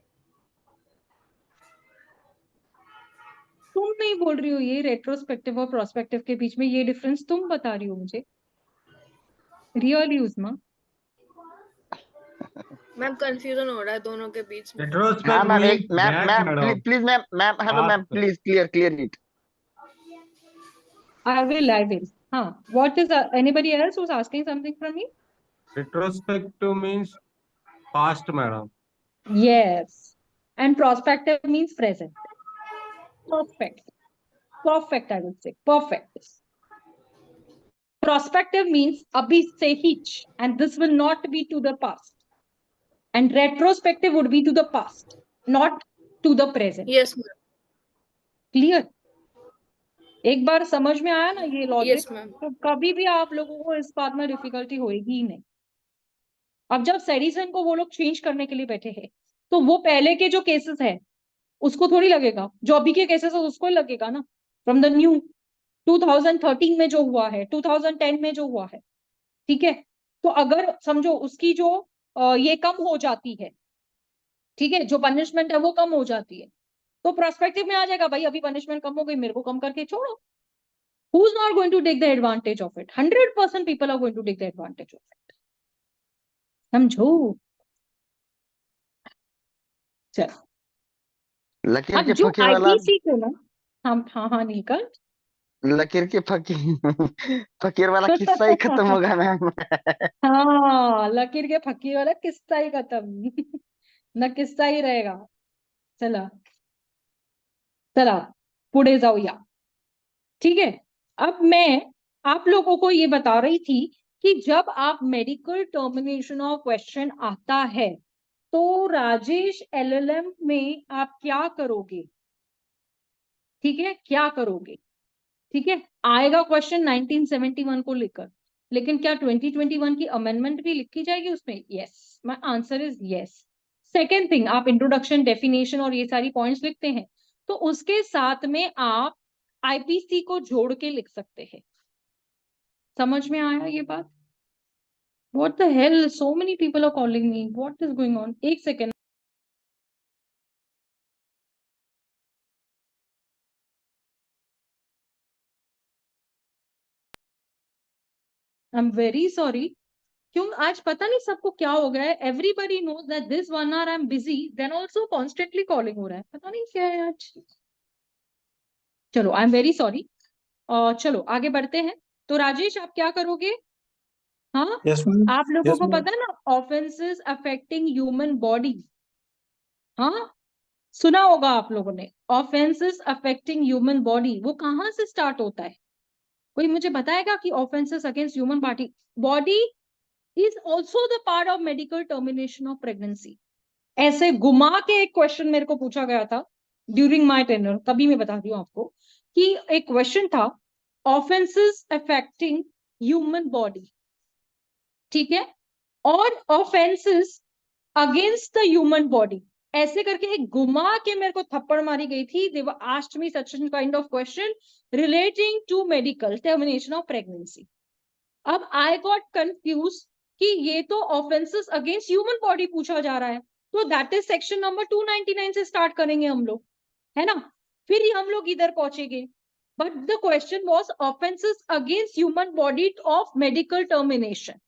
Speaker 1: तुम नहीं बोल रही हो ये रेट्रोस्पेक्टिव और प्रोस्पेक्टिव के बीच में ये डिफरेंस तुम बता रही हो मुझे. रियली उस्मा?
Speaker 3: मैम कंफ्यूजन हो रहा है दोनों के बीच में.
Speaker 6: हाँ
Speaker 7: Retrospect
Speaker 6: मैम
Speaker 7: means
Speaker 6: एक ma'am
Speaker 7: back,
Speaker 6: ma'am
Speaker 7: madam.
Speaker 6: Please ma'am ma'am hello ma'am
Speaker 7: Past.
Speaker 6: Please clear it.
Speaker 1: I will. Huh. What is anybody else who's asking something from me?
Speaker 7: Retrospective means past, madam.
Speaker 1: Yes. And prospective means present. Perfect. Perfect, I would say. Perfect. Prospective means abhi se hich, and this will not be to the past. And retrospective would be to the past, not to the present.
Speaker 3: Yes ma'am.
Speaker 1: Clear? एक बार समझ में आया ना ये लॉजिक,
Speaker 3: यस मैम।
Speaker 1: तो कभी भी आप लोगों को इस बात में डिफिकल्टी होएगी ही नहीं। अब जब सेडिसन को वो लोग चेंज करने के लिए बैठे हैं, तो वो पहले के जो केसेस है उसको थोड़ी लगेगा, जो अभी के केसेस है उसको ही लगेगा ना। फ्रॉम द न्यू 2013 में जो हुआ है, 2010 में जो हुआ है, ठीक है। तो अगर समझो उसकी जो ये कम हो जाती है, ठीक है, जो पनिशमेंट है वो कम हो जाती है, तो प्रोस्पेक्टिव में आ जाएगा भाई अभी पनिशमेंट कम हो गई, मेरे को कम करके छोड़ो। Who's not going to take the advantage of it? 100% people are going to take the advantage of it. समझो। चलो
Speaker 6: लकीर
Speaker 1: अब
Speaker 6: के
Speaker 1: जो
Speaker 6: फकीर वाला,
Speaker 1: आईपीसी को ना, हाँ नीलकंठ,
Speaker 6: लकीर के फकीर वाला किस्सा ही खत्म होगा मैम।
Speaker 1: हाँ लकीर के फकीर वाला किस्सा ही खत्म। ना किस्सा ही रहेगा। चला चला पुढे जाऊया, ठीक है। अब मैं आप लोगों को ये बता रही थी कि जब आप मेडिकल टर्मिनेशन ऑफ क्वेश्चन आता है तो राजेश एलएलएम में आप क्या करोगे, ठीक है, क्या करोगे, ठीक है। आएगा क्वेश्चन 1971 को लेकर, लेकिन क्या 2021 की अमेंडमेंट भी लिखी जाएगी उसमें? Yes, my answer is yes. Second thing, आप इंट्रोडक्शन, डेफिनेशन और ये सारी पॉइंट्स लिखते हैं, तो उसके साथ में आप आईपीसी को जोड़ के लिख सकते हैं। समझ में आया ये बात? What the hell? So many people are calling me. What is going on? एक सेकेंड। I'm very sorry. क्यों आज पता नहीं सबको क्या हो गया है। Everybody knows that this 1 hour I'm busy. Then also constantly calling हो रहा है, पता नहीं क्या है आज। चलो I'm very sorry. चलो आगे बढ़ते हैं। तो राजेश आप क्या करोगे? हाँ
Speaker 5: यस मैम,
Speaker 1: आप लोगों
Speaker 5: यस
Speaker 1: को
Speaker 5: मैम।
Speaker 1: पता है ना ऑफेंसेस अफेक्टिंग ह्यूमन बॉडी, हाँ सुना होगा आप लोगों ने। ऑफेंसेस अफेक्टिंग ह्यूमन बॉडी वो कहाँ से स्टार्ट होता है? कोई मुझे बताएगा कि offences against human body is also the part of medical termination of pregnancy. ऐसे घुमा के एक क्वेश्चन मेरे को पूछा गया था ड्यूरिंग माय टेन्योर, तभी मैं बता रही हूँ आपको कि एक क्वेश्चन था ऑफेंसेस अफेक्टिंग ह्यूमन बॉडी, ठीक है, और offences against the human body, ऐसे करके एक घुमा के मेरे को थप्पड़ मारी गई थी। They were asked me such kind of question relating to medical termination of pregnancy. अब आई गॉट कंफ्यूज कि ये तो ऑफेंसेस अगेंस्ट ह्यूमन बॉडी पूछा जा रहा है, तो दैट इज सेक्शन नंबर 299 से स्टार्ट करेंगे हम लोग, है ना। फिर ही हम लोग इधर पहुंचेंगे। But the question was offences against human body of medical termination.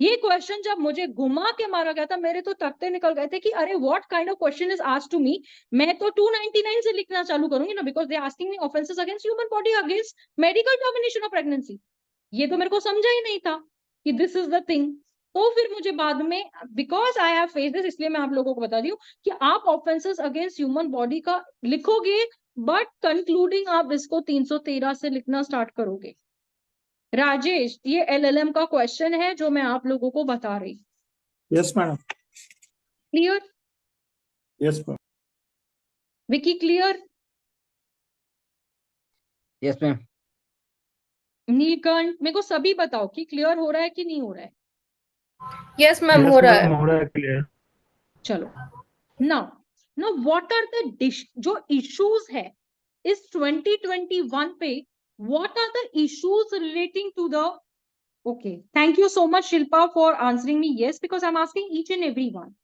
Speaker 1: ये क्वेश्चन जब मुझे घुमा के मारा गया था, मेरे तो तख्ते निकल गए थे कि अरे what kind of question is asked to me. मैं तो 299 से लिखना चालू करूंगी ना, because they asking me offences against human body against medical termination of pregnancy. ये तो मेरे को समझा ही नहीं था कि दिस इज द थिंग। तो फिर मुझे बाद में, because I have face this, इसलिए मैं आप लोगों को बता रही हूँ कि आप ऑफेंसेस अगेंस्ट ह्यूमन बॉडी का लिखोगे, बट कंक्लूडिंग आप इसको 313 से लिखना स्टार्ट करोगे। राजेश ये एलएलएम का क्वेश्चन है जो मैं आप लोगों को बता रही।
Speaker 5: Yes madam.
Speaker 1: Clear?
Speaker 5: Yes ma'am.
Speaker 1: Vicky clear?
Speaker 8: Yes ma'am.
Speaker 1: Neelkanth, मेरे को सभी बताओ कि क्लियर हो रहा है कि नहीं हो रहा है।
Speaker 3: यस मैम हो रहा है।
Speaker 7: हो रहा है क्लियर।
Speaker 1: चलो नाउ व्हाट आर द जो इश्यूज है इस 2021 पे, what are the issues relating to the, okay thank you so much Shilpa for answering me yes, because I am asking each and every one,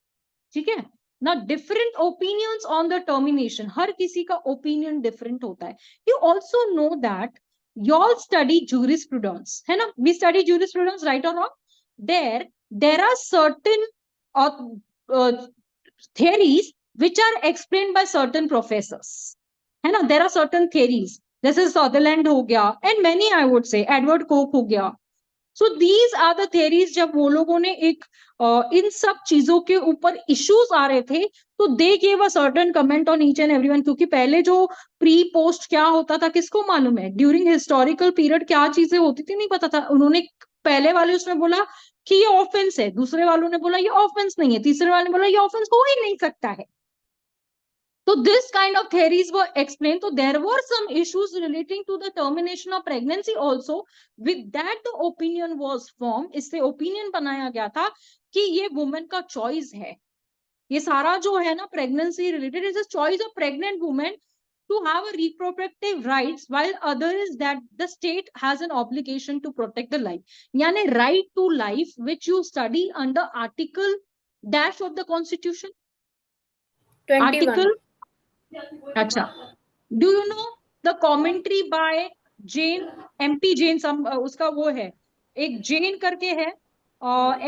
Speaker 1: ठीक है ना। Different opinions on the termination, हर किसी का ओपिनियन डिफरेंट होता है। You also know that you all study jurisprudence, है ना, we study jurisprudence, right or wrong? There are certain theories which are explained by certain professors, है ना। there are certain theories, जैसे Sutherland हो गया and many I would say Edward Coke हो गया। So these are the theories। जब वो लोगों ने एक इन सब चीजों के ऊपर इश्यूज आ रहे थे, तो they gave a certain comment on each and everyone, क्योंकि पहले जो प्री पोस्ट क्या होता था किसको मालूम है, ड्यूरिंग हिस्टोरिकल पीरियड क्या चीजें होती थी नहीं पता था। उन्होंने पहले वाले उसमें बोला कि ये ऑफेंस है, दूसरे वालों ने बोला ये ऑफेंस नहीं है, तीसरे वाले ने बोला ये ऑफेंस हो ही नहीं सकता है। So this kind of theories were explained. So there were some issues relating to the termination of pregnancy also. With that the opinion was formed. इससे opinion बनाया गया था कि ये woman का choice है. ये सारा जो है ना pregnancy related is a choice of pregnant woman to have a reproductive rights, while other is that the state has an obligation to protect the life. यानी right to life which you study under article dash of the constitution.
Speaker 3: 21.
Speaker 1: Article. अच्छा, do you know the commentary by Jain, MP Jain, उसका वो है एक जेन करके है,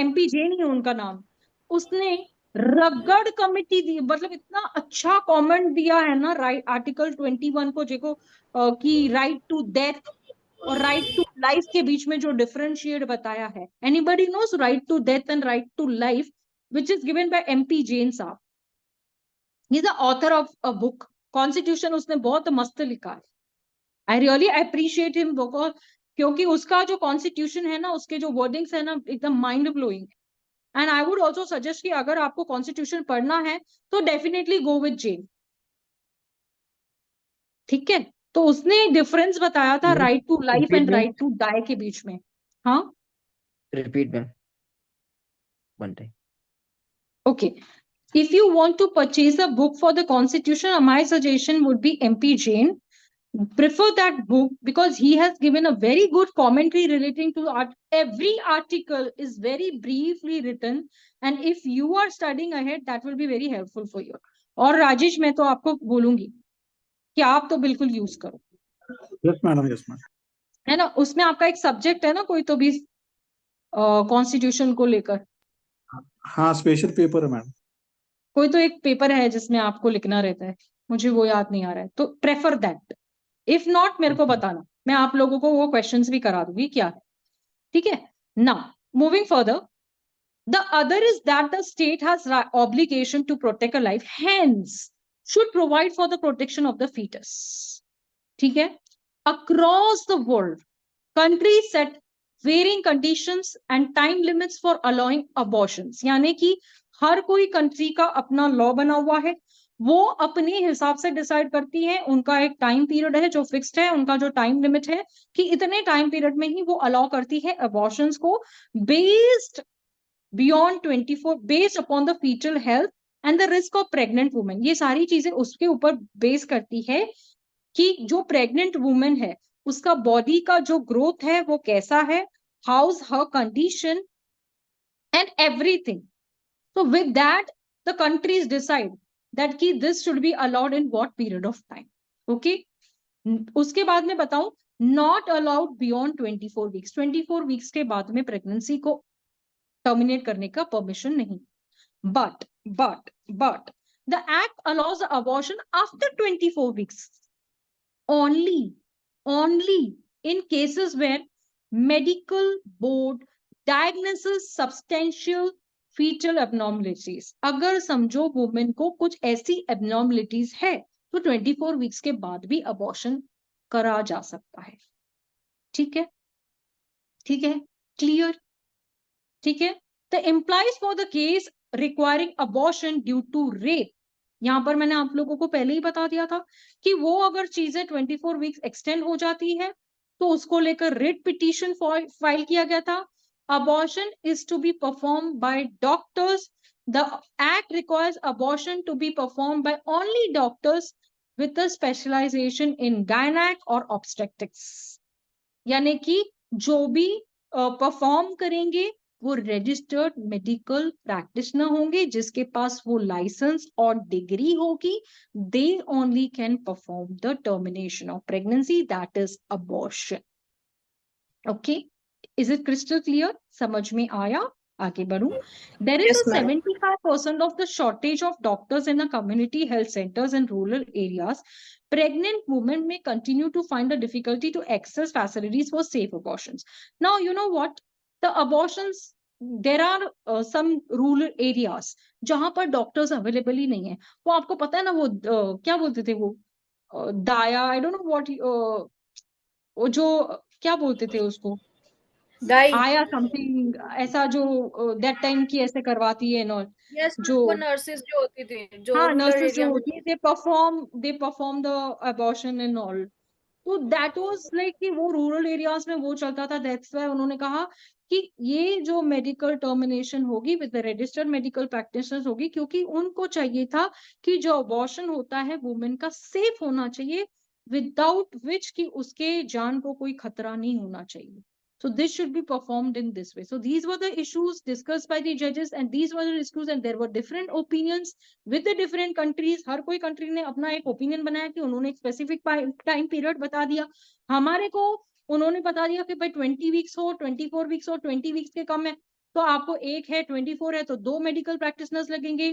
Speaker 1: MP Jain ही उनका नाम. उसने रगड़ कमिटी दी, मतलब इतना अच्छा कमेंट दिया है ना राइट आर्टिकल 21 को, देखो कि राइट टू डेथ और राइट टू लाइफ के बीच में जो डिफरेंशिएट बताया है. Anybody knows right to death and right to life which is given by MP Jain साहब. He is the author of a book, Constitution. उसने बहुत मस्त लिखा है. I really appreciate him because क्योंकि उसका जो Constitution है ना, उसके जो wordings है ना, एकदम mind blowing. And I would also suggest कि अगर आपको Constitution पढ़ना है तो definitely go with Jain. ठीक है, तो उसने डिफरेंस बताया था right to life and right to die के बीच में. हाँ,
Speaker 8: repeat ma'am one time.
Speaker 1: Okay. If you want to purchase a book for the Constitution, my suggestion would be MP Jain. Prefer that book because he has given a very good commentary relating to every article is very briefly written, and if you are studying ahead, that will be very helpful for you. और राजेश, मैं तो आपको बोलूंगी कि आप तो बिल्कुल यूज करो.
Speaker 5: Yes madam, yes madam.
Speaker 1: है ना, उसमें आपका एक सब्जेक्ट है ना कोई तो भी कॉन्स्टिट्यूशन को लेकर.
Speaker 5: हाँ, स्पेशल पेपर है मैडम.
Speaker 1: कोई तो एक पेपर है जिसमें आपको लिखना रहता है, मुझे वो याद नहीं आ रहा है, तो प्रेफर दैट. इफ नॉट मेरे को बताना, मैं आप लोगों को वो क्वेश्चंस भी करा दूंगी क्या है. ठीक है. Now moving further, the other is that the state has obligation to protect a life, hence should provide for the protection of the foetus. ठीक है. Across the world countries set varying conditions and time limits for allowing abortions. यानी कि हर कोई कंट्री का अपना लॉ बना हुआ है, वो अपने हिसाब से डिसाइड करती है. उनका एक टाइम पीरियड है जो फिक्स्ड है, उनका जो टाइम लिमिट है कि इतने टाइम पीरियड में ही वो अलाउ करती है अबॉर्शंस को, based beyond 24, based upon the foetal health and the risk of pregnant women. ये सारी चीजें उसके ऊपर बेस करती है कि जो प्रेग्नेंट वुमेन है उसका बॉडी का जो ग्रोथ है वो कैसा है, house her condition and everything. So with that, the countries decide that कि this should be allowed in what period of time. Okay. उसके बाद में बताऊं, not allowed beyond 24 weeks. 24 weeks के बाद में pregnancy को terminate करने का permission नहीं. But the act allows the abortion after 24 weeks. Only in cases where medical board diagnoses substantial fetal abnormalities. अगर समझो वुमेन को कुछ ऐसी abnormalities है तो 24 वीक्स के बाद भी अबॉर्शन करा जा सकता है. ठीक है, ठीक है, क्लियर. ठीक है. The implies for the case requiring abortion due to rape. यहां पर मैंने आप लोगों को पहले ही बता दिया था कि वो अगर चीजें 24 वीक्स एक्सटेंड हो जाती है तो उसको लेकर रिट पिटीशन फाइल किया गया था. Abortion is to be performed by doctors. The act requires abortion to be performed by only doctors with a specialization in gynec or obstetrics. यानी कि जो भी परफॉर्म करेंगे वो रजिस्टर्ड मेडिकल प्रैक्टिशनर होंगे जिसके पास वो लाइसेंस और डिग्री होगी. They only can perform the termination of pregnancy, that is abortion. Okay. Is it crystal clear? समझ में आया? आगे बढ़ूं. There is a 75% of the shortage of doctors in the community health centers in rural areas. Pregnant women may continue to find a difficulty to access facilities for safe abortions. Now, you know what? The abortions, there are some rural areas जहां पर doctors available ही नहीं है. वो आपको पता है ना, वो क्या बोलते थे वो दाया, I don't know what, वो जो क्या बोलते थे उसको,
Speaker 3: डाई
Speaker 1: आया समथिंग ऐसा जो दैट टाइम की ऐसे करवाती है और
Speaker 3: यस
Speaker 1: जो
Speaker 3: वो नर्सेस जो होती थी जो
Speaker 1: हाँ
Speaker 3: रूरल
Speaker 1: नर्सेस जो
Speaker 3: एरिया में
Speaker 1: होती है they perform the abortion and all. तो दैट वाज लाइक कि वो रूरल एरियाज में वो चलता था, दैट्स व्हाई उन्होंने कहा कि ये जो मेडिकल टर्मिनेशन होगी विद रजिस्टर्ड मेडिकल प्रैक्टिशनर्स होगी, क्योंकि उनको चाहिए था कि जो अबॉर्शन होता है वुमेन का सेफ होना चाहिए, विदाउट विच कि उसके जान को कोई खतरा नहीं होना चाहिए। So this should be performed in this way. So these were the issues discussed by the judges and these were the issues and there were different opinions with the different countries. हर कोई कंट्री ने अपना एक ओपिनियन बनाया कि उन्होंने एक स्पेसिफिक टाइम पीरियड बता दिया। हमारे को उन्होंने बता दिया कि भाई 20 वीक्स हो, 24 वीक्स हो, 20 वीक्स के कम है तो आपको एक है, 24 है तो 2 मेडिकल प्रैक्टिशनर्स लगेंगे।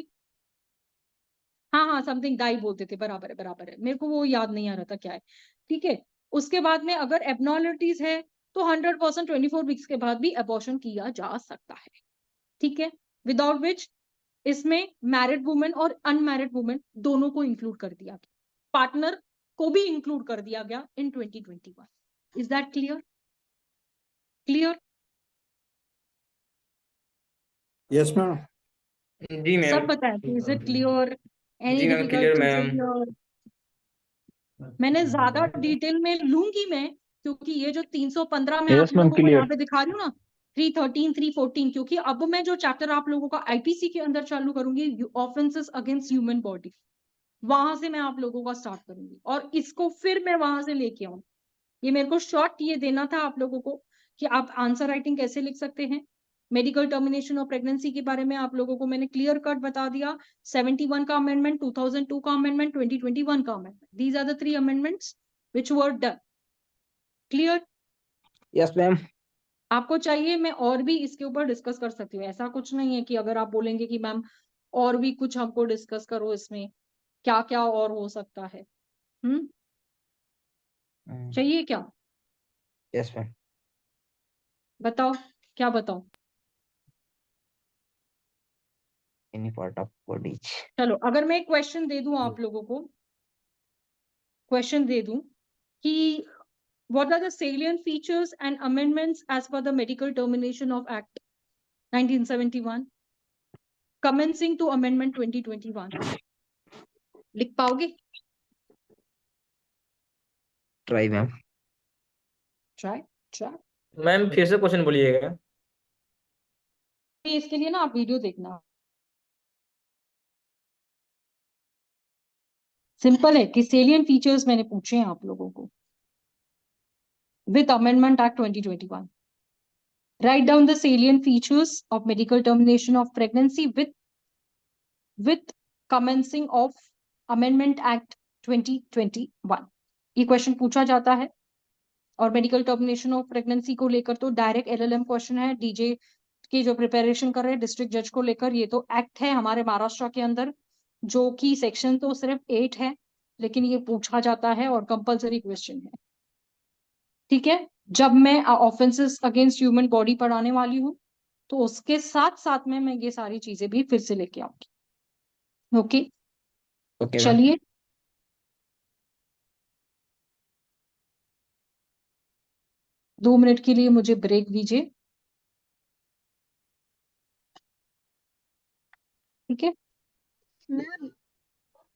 Speaker 1: हाँ हाँ समथिंग दाई बोलते थे, बराबर है बराबर है, मेरे को वो याद नहीं आ रहा था क्या है। ठीक है, उसके बाद में अगर एबनॉर्मलिटीज है तो 100% 24 वीक्स के बाद भी अबॉर्शन किया जा सकता है। ठीक है, विदाउट विच इसमें मैरिड वुमेन और अनमैरिड वुमेन दोनों को इंक्लूड कर दिया गया, पार्टनर को भी इंक्लूड कर दिया गया in 2021। Is that clear? Clear?
Speaker 5: Yes ma'am.
Speaker 4: जी
Speaker 1: सब
Speaker 4: मैम।
Speaker 1: बताया कि इज इट क्लियर? एनी
Speaker 4: जी ma'am clear
Speaker 1: difficulties
Speaker 4: ma'am.
Speaker 1: In your? मैंने ज्यादा डिटेल में लूंगी मैं, क्योंकि ये जो 315 मैं आप लोगों को यहाँ पे दिखा रही हूँ ना, 313 314, क्योंकि अब मैं जो चैप्टर आप लोगों का आईपीसी के अंदर चालू करूंगी ऑफेंसेस अगेंस्ट ह्यूमन बॉडी, वहां से मैं आप लोगों का स्टार्ट करूंगी और इसको फिर मैं वहां से लेके आऊँ। ये मेरे को शॉर्ट ये देना था आप लोगों को कि आप आंसर राइटिंग कैसे लिख सकते हैं। मेडिकल टर्मिनेशन और प्रेगनेंसी के बारे में आप लोगों को मैंने क्लियर कट बता दिया। 71 का अमेंडमेंट, 2002 का अमेंडमेंट, 2021 का amendment, these are the 3 amendments which were done. Clear?
Speaker 8: Yes ma'am.
Speaker 1: आपको चाहिए मैं और भी इसके ऊपर डिस्कस कर सकती हूँ, ऐसा कुछ नहीं है कि अगर आप बोलेंगे कि मैम और भी कुछ हमको डिस्कस करो, इसमें क्या क्या और हो सकता है। चाहिए क्या?
Speaker 8: Yes ma'am.
Speaker 1: बताओ, क्या बताओ?
Speaker 8: Any part of body.
Speaker 1: चलो अगर मैं क्वेश्चन दे दूं आप लोगों को, क्वेश्चन दे दूं कि what are the salient features and amendments as per the medical termination of act 1971 commencing to amendment 2021, लिख पाओगे?
Speaker 8: Try ma'am.
Speaker 1: Try try.
Speaker 4: Ma'am फिर से क्वेश्चन बोलिएगा।
Speaker 1: इसके लिए ना आप वीडियो देखना, सिंपल है कि सेलियंट फीचर्स मैंने पूछे हैं आप लोगों को with amendment act 2021। Write down the salient features of medical termination of pregnancy with commencing of Amendment Act 2021। ये क्वेश्चन पूछा जाता है और मेडिकल टर्मिनेशन ऑफ प्रेगनेंसी को लेकर तो डायरेक्ट एलएलएम क्वेश्चन है। डीजे की जो प्रिपरेशन कर रहे हैं डिस्ट्रिक्ट जज को लेकर, ये तो एक्ट है हमारे महाराष्ट्र के अंदर, जो कि सेक्शन तो सिर्फ 8 है, लेकिन ये पूछा जाता है और कंपल्सरी क्वेश्चन है। ठीक है, जब मैं ऑफेंसेस अगेंस्ट ह्यूमन बॉडी पढ़ाने वाली हूँ तो उसके साथ साथ में मैं ये सारी चीजें भी फिर से लेके आऊंगी। Okay
Speaker 8: okay ma'am.
Speaker 1: चलिए, दो मिनट के लिए मुझे ब्रेक दीजिए। ठीक है
Speaker 2: मैम